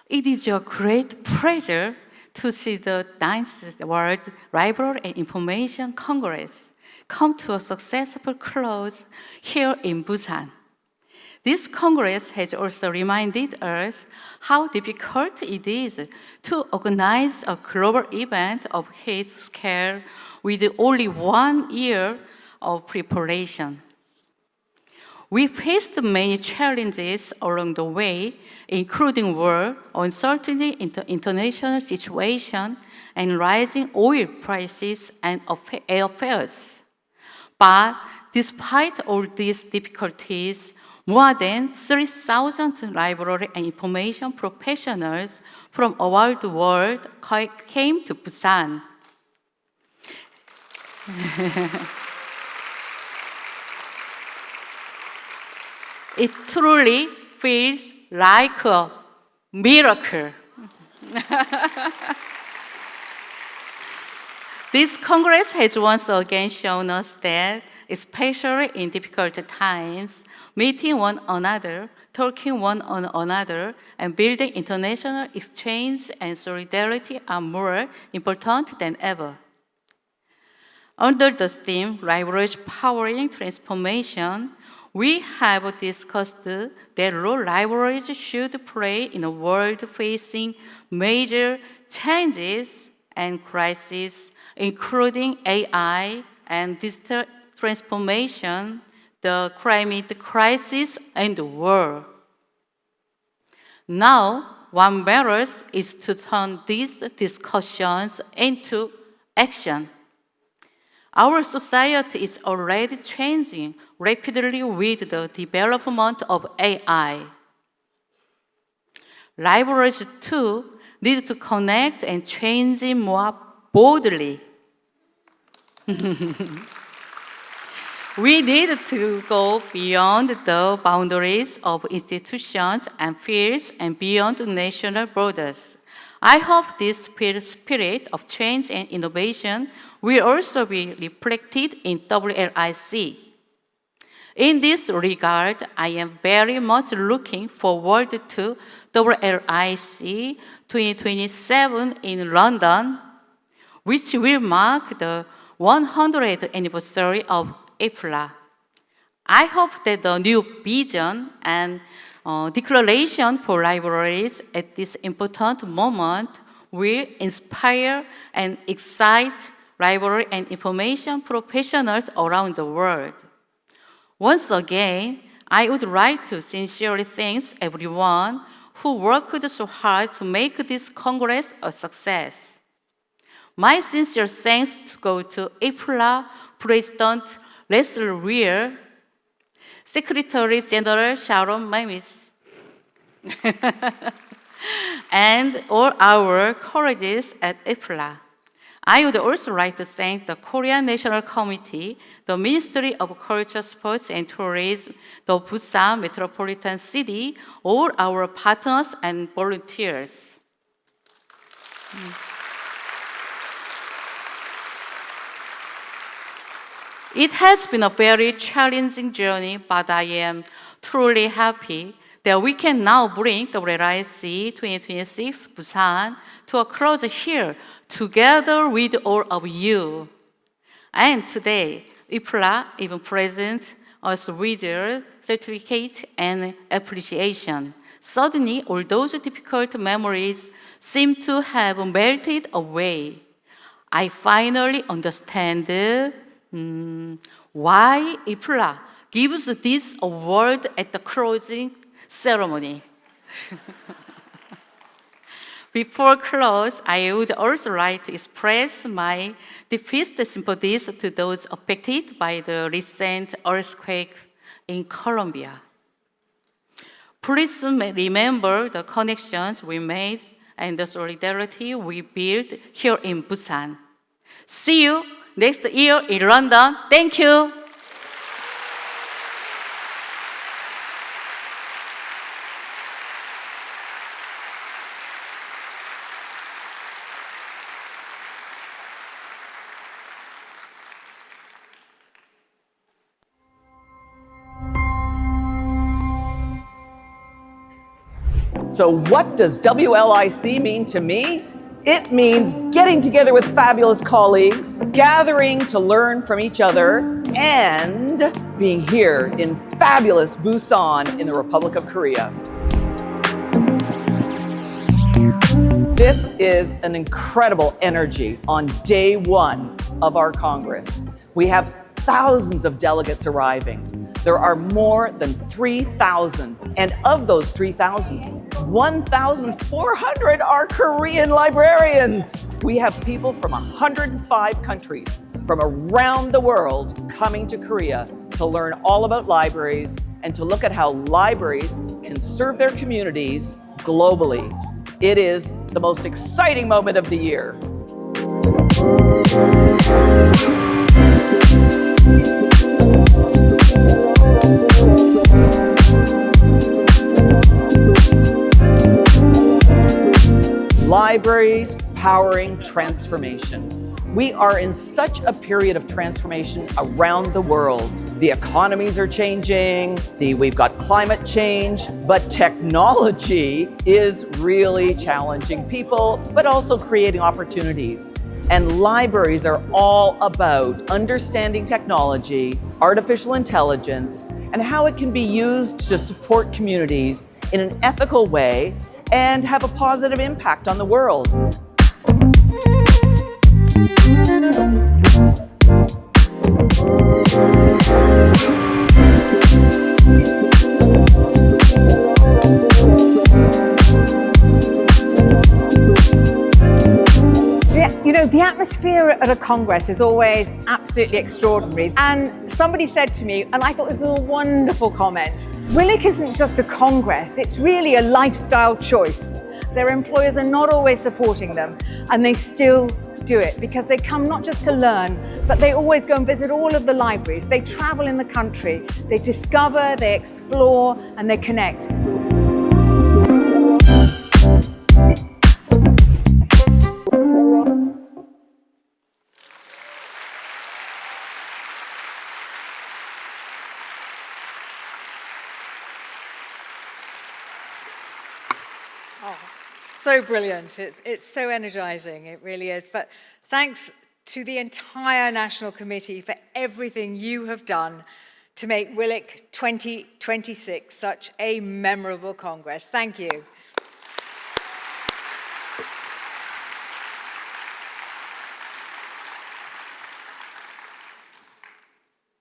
It is a great pleasure to see the 9th World Library and Information Congress come to a successful close here in Busan. This Congress has also reminded us how difficult it is to organize a global event of its scale with only 1 year of preparation. We faced many challenges along the way, including war, uncertainty in the international situation, and rising oil prices and airfares. But despite all these difficulties, more than 3,000 library and information professionals from around the world came to Busan. It truly feels like a miracle. This Congress has once again shown us that, especially in difficult times, meeting one another, talking one on another, and building international exchange and solidarity are more important than ever. Under the theme, Libraries Powering Transformation, we have discussed the role libraries should play in a world facing major changes and crises, including AI and digital transformation, the climate crisis, and the war. Now, what matters is to turn these discussions into action. Our society is already changing rapidly with the development of AI. Libraries, too, need to connect and change more boldly. We need to go beyond the boundaries of institutions and fields and beyond national borders. I hope this spirit of change and innovation will also be reflected in WLIC. In this regard, I am very much looking forward to WLIC 2027 in London, which will mark the 100th anniversary of IFLA. I hope that the new vision and declaration for libraries at this important moment will inspire and excite library and information professionals around the world. Once again, I would like to sincerely thank everyone who worked so hard to make this Congress a success. My sincere thanks go to IFLA President Leslie Weir, Secretary General Sharon Mamis, and all our colleagues at IFLA. I would also like to thank the Korean National Committee, the Ministry of Culture, Sports and Tourism, the Busan Metropolitan City, all our partners and volunteers. It has been a very challenging journey, but I am truly happy that we can now bring WLIC 2026 Busan to a close here together with all of you. And today, IFLA even present us with their certificate and appreciation. Suddenly, all those difficult memories seem to have melted away. I finally understand why IFLA gives this award at the closing ceremony. Before close, I would also like to express my deepest sympathies to those affected by the recent earthquake in Colombia. Please remember the connections we made and the solidarity we built here in Busan. See you next year in London. Thank you. So what does WLIC mean to me? It means getting together with fabulous colleagues, gathering to learn from each other, and being here in fabulous Busan in the Republic of Korea. This is an incredible energy on day one of our Congress. We have thousands of delegates arriving. There are more than 3,000, and of those 3,000, 1,400 are Korean librarians. We have people from 105 countries from around the world coming to Korea to learn all about libraries and to look at how libraries can serve their communities globally. It is the most exciting moment of the year. Libraries powering transformation. We are in such a period of transformation around the world. The economies are changing, we've got climate change, but technology is really challenging people, but also creating opportunities. And libraries are all about understanding technology, artificial intelligence, and how it can be used to support communities in an ethical way and have a positive impact on the world. The atmosphere at a Congress is always absolutely extraordinary. And somebody said to me, and I thought this was a wonderful comment, WLIC isn't just a Congress, it's really a lifestyle choice. Their employers are not always supporting them, and they still do it because they come not just to learn, but they always go and visit all of the libraries. They travel in the country, they discover, they explore, and they connect. So brilliant. It's so energizing. It really is. But thanks to the entire National Committee for everything you have done to make WLIC 2026 such a memorable Congress. Thank you.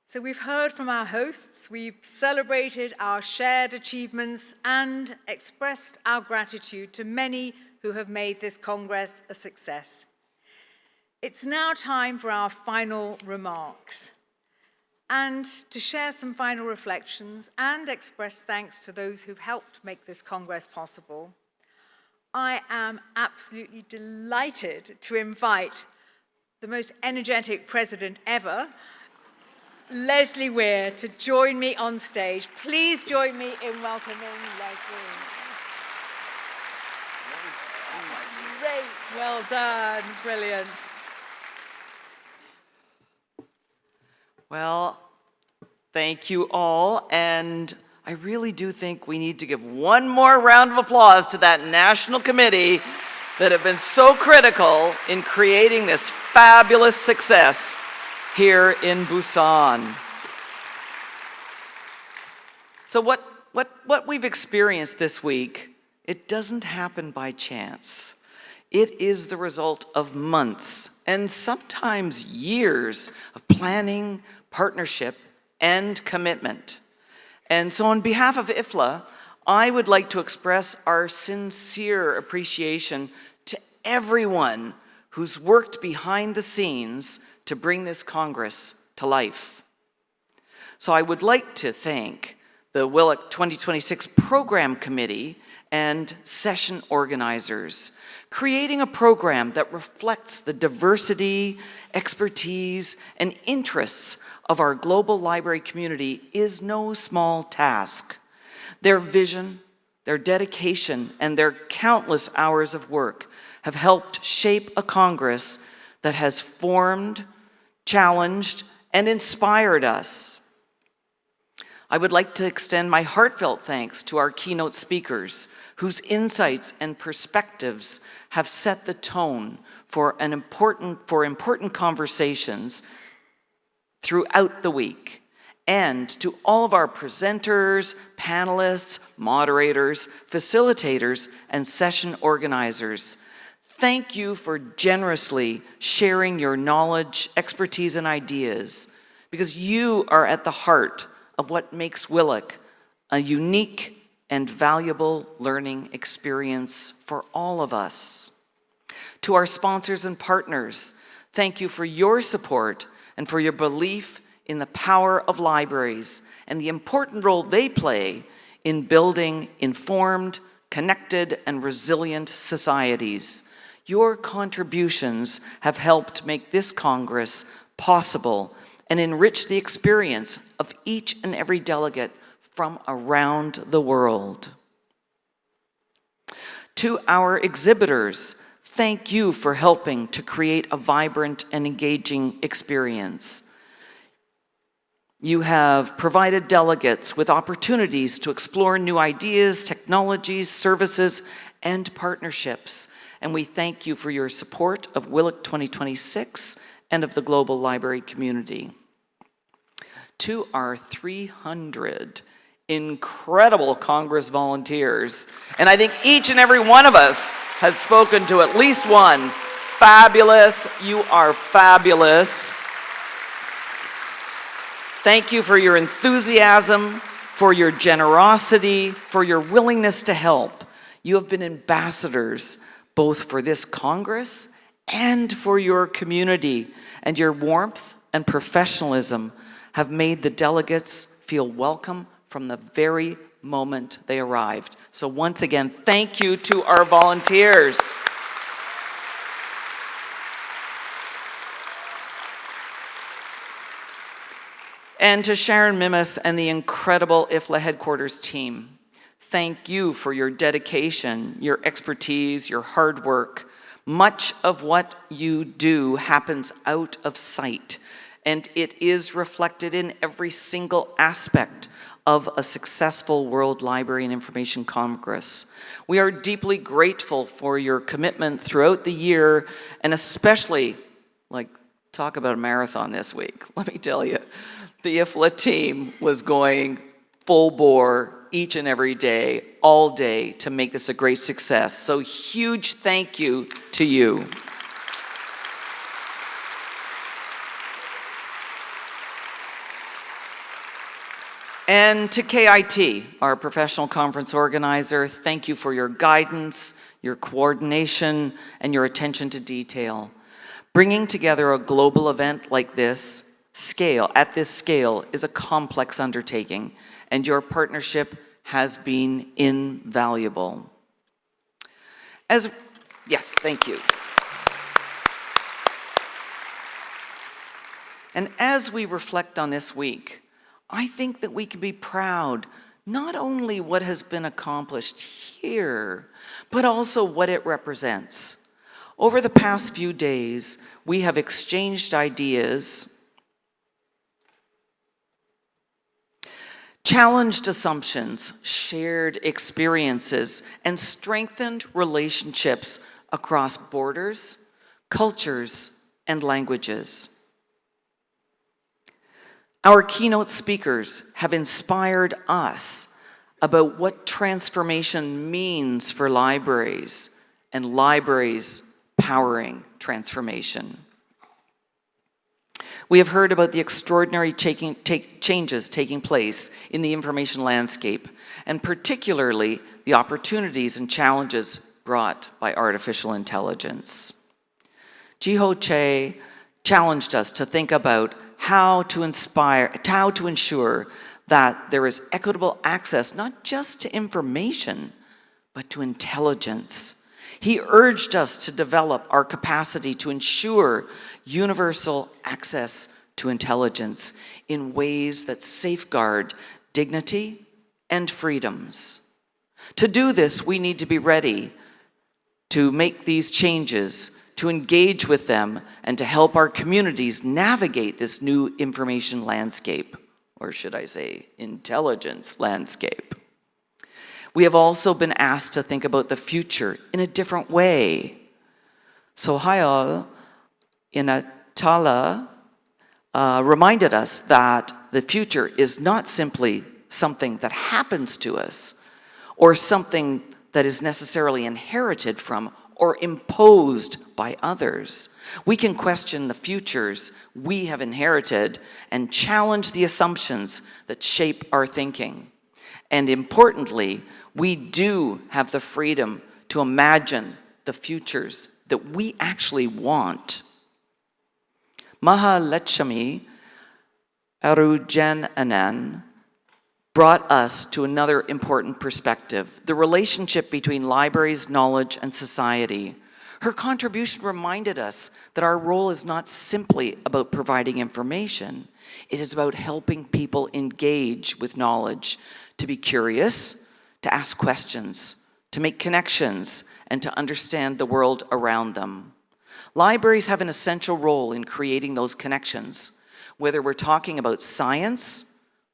So we've heard from our hosts, we've celebrated our shared achievements and expressed our gratitude to many who have made this Congress a success. It's now time for our final remarks and to share some final reflections and express thanks to those who've helped make this Congress possible. I am absolutely delighted to invite the most energetic president ever, Leslie Weir, to join me on stage. Please join me in welcoming Leslie. Great, well done, brilliant. Well, thank you all, and I really do think we need to give one more round of applause to that National Committee that have been so critical in creating this fabulous success here in Busan. So what what we've experienced this week, it doesn't happen by chance. It is the result of months and sometimes years of planning, partnership, and commitment. And so on behalf of IFLA, I would like to express our sincere appreciation to everyone who's worked behind the scenes to bring this Congress to life. So I would like to thank the WLIC 2026 Program Committee and session organizers. Creating a program that reflects the diversity, expertise, and interests of our global library community is no small task. Their vision, their dedication, and their countless hours of work have helped shape a Congress that has formed, challenged, and inspired us. I would like to extend my heartfelt thanks to our keynote speakers, whose insights and perspectives have set the tone for important conversations throughout the week, and to all of our presenters, panelists, moderators, facilitators, and session organizers. Thank you for generously sharing your knowledge, expertise, and ideas, because you are at the heart of what makes WLIC a unique and valuable learning experience for all of us. To our sponsors and partners, thank you for your support and for your belief in the power of libraries and the important role they play in building informed, connected, and resilient societies. Your contributions have helped make this Congress possible and enrich the experience of each and every delegate from around the world. To our exhibitors, thank you for helping to create a vibrant and engaging experience. You have provided delegates with opportunities to explore new ideas, technologies, services, and partnerships. And we thank you for your support of WLIC 2026 and of the global library community. To our 300 incredible Congress volunteers, and I think each and every one of us has spoken to at least one. Fabulous, you are fabulous. Thank you for your enthusiasm, for your generosity, for your willingness to help. You have been ambassadors both for this Congress and for your community, and your warmth and professionalism have made the delegates feel welcome from the very moment they arrived. So once again, thank you to our volunteers. And to Sharon Mimis and the incredible IFLA headquarters team, thank you for your dedication, your expertise, your hard work. Much of what you do happens out of sight, and it is reflected in every single aspect of a successful World Library and Information Congress. We are deeply grateful for your commitment throughout the year, and especially, talk about a marathon this week. Let me tell you, the IFLA team was going full bore each and every day, all day, to make this a great success. So huge thank you to you. And to KIT, our professional conference organizer, thank you for your guidance, your coordination, and your attention to detail. Bringing together a global event like this, at this scale, is a complex undertaking, and your partnership has been invaluable. Yes, thank you. And as we reflect on this week, I think that we can be proud not only what has been accomplished here, but also what it represents. Over the past few days, we have exchanged ideas, challenged assumptions, shared experiences, and strengthened relationships across borders, cultures, and languages. Our keynote speakers have inspired us about what transformation means for libraries and libraries powering transformation. We have heard about the extraordinary changes taking place in the information landscape, and particularly the opportunities and challenges brought by artificial intelligence. Jiho Che challenged us to think about how to ensure that there is equitable access not just to information, but to intelligence. He urged us to develop our capacity to ensure universal access to intelligence in ways that safeguard dignity and freedoms. To do this, we need to be ready to make these changes, to engage with them, and to help our communities navigate this new information landscape, or should I say, intelligence landscape. We have also been asked to think about the future in a different way. So Hayal Inatala reminded us that the future is not simply something that happens to us or something that is necessarily inherited from or imposed by others. We can question the futures we have inherited and challenge the assumptions that shape our thinking. And importantly, we do have the freedom to imagine the futures that we actually want. Mahalakshmi Arujananan brought us to another important perspective, the relationship between libraries, knowledge, and society. Her contribution reminded us that our role is not simply about providing information. It is about helping people engage with knowledge, to be curious, to ask questions, to make connections, and to understand the world around them. Libraries have an essential role in creating those connections, whether we're talking about science,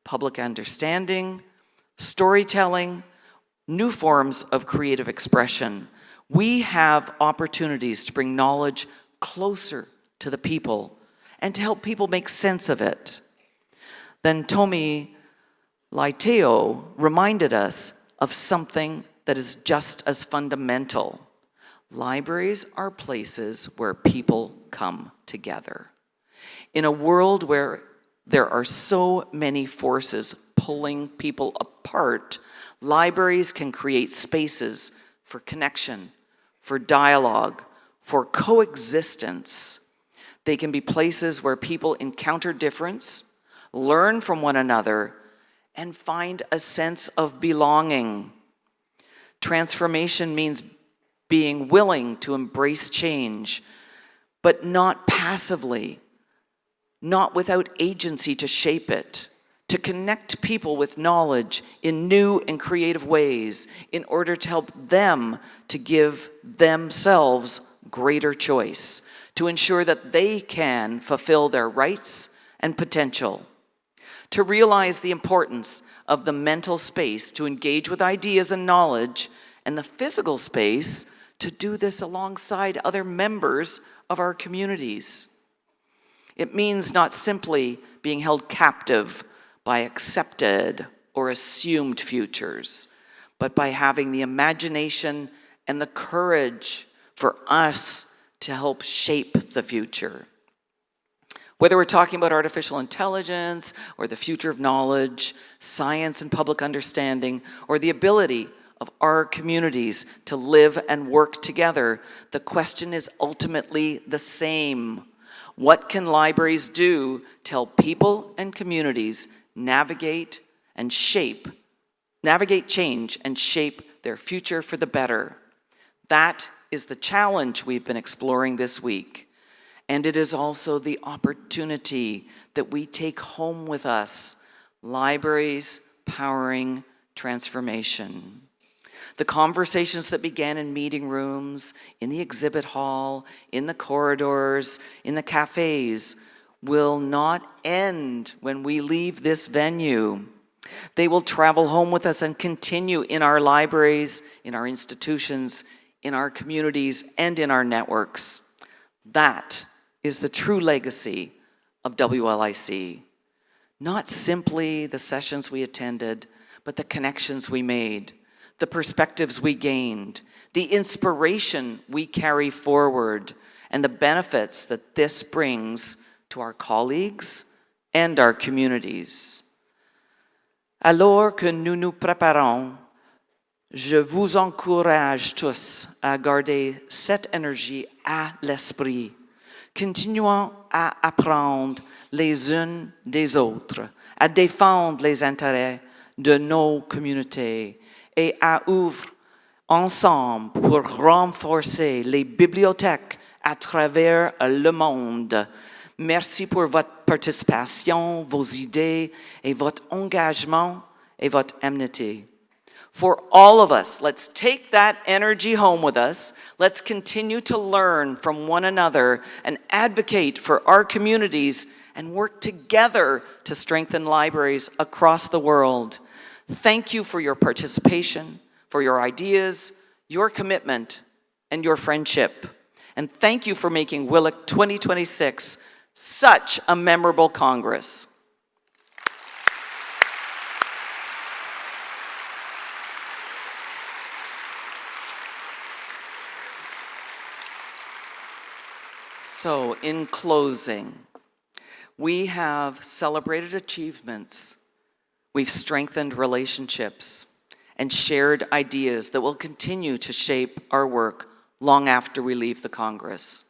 public understanding, storytelling, new forms of creative expression. We have opportunities to bring knowledge closer to the people and to help people make sense of it. Then Tomi Laiteo reminded us of something that is just as fundamental. Libraries are places where people come together. In a world where there are so many forces pulling people apart, libraries can create spaces for connection, for dialogue, for coexistence. They can be places where people encounter difference, learn from one another, and find a sense of belonging. Transformation means being willing to embrace change, but not passively, not without agency to shape it, to connect people with knowledge in new and creative ways in order to help them to give themselves greater choice, to ensure that they can fulfill their rights and potential, to realize the importance of the mental space to engage with ideas and knowledge, and the physical space to do this alongside other members of our communities. It means not simply being held captive by accepted or assumed futures, but by having the imagination and the courage for us to help shape the future. Whether we're talking about artificial intelligence or the future of knowledge, science and public understanding, or the ability of our communities to live and work together, the question is ultimately the same. What can libraries do to help people and communities navigate change and shape their future for the better? That is the challenge we've been exploring this week. And it is also the opportunity that we take home with us, libraries powering transformation. The conversations that began in meeting rooms, in the exhibit hall, in the corridors, in the cafes, will not end when we leave this venue. They will travel home with us and continue in our libraries, in our institutions, in our communities, and in our networks. That is the true legacy of WLIC. Not simply the sessions we attended, but the connections we made, the perspectives we gained, the inspiration we carry forward, and the benefits that this brings to our colleagues and our communities. Alors que nous nous préparons, je vous encourage tous à garder cette énergie à l'esprit. Continuons à apprendre les uns des autres, à défendre les intérêts de nos communautés et à ouvrir ensemble pour renforcer les bibliothèques à travers le monde. Merci pour votre participation, vos idées et votre engagement et votre amitié. For all of us, let's take that energy home with us. Let's continue to learn from one another and advocate for our communities and work together to strengthen libraries across the world. Thank you for your participation, for your ideas, your commitment, and your friendship. And thank you for making WLIC 2026 such a memorable Congress. So, in closing, we have celebrated achievements, we've strengthened relationships, and shared ideas that will continue to shape our work long after we leave the Congress.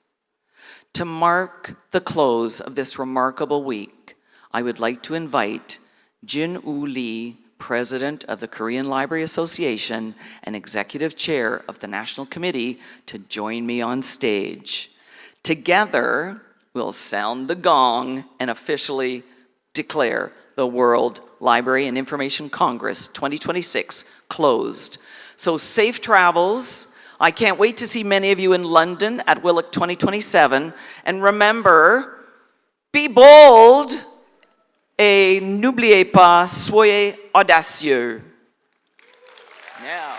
To mark the close of this remarkable week, I would like to invite Jin-Woo Lee, President of the Korean Library Association and Executive Chair of the National Committee, to join me on stage. Together, we'll sound the gong and officially declare the World Library and Information Congress 2026 closed. So safe travels. I can't wait to see many of you in London at WLIC 2027. And remember, be bold et n'oubliez pas, soyez audacieux. Now.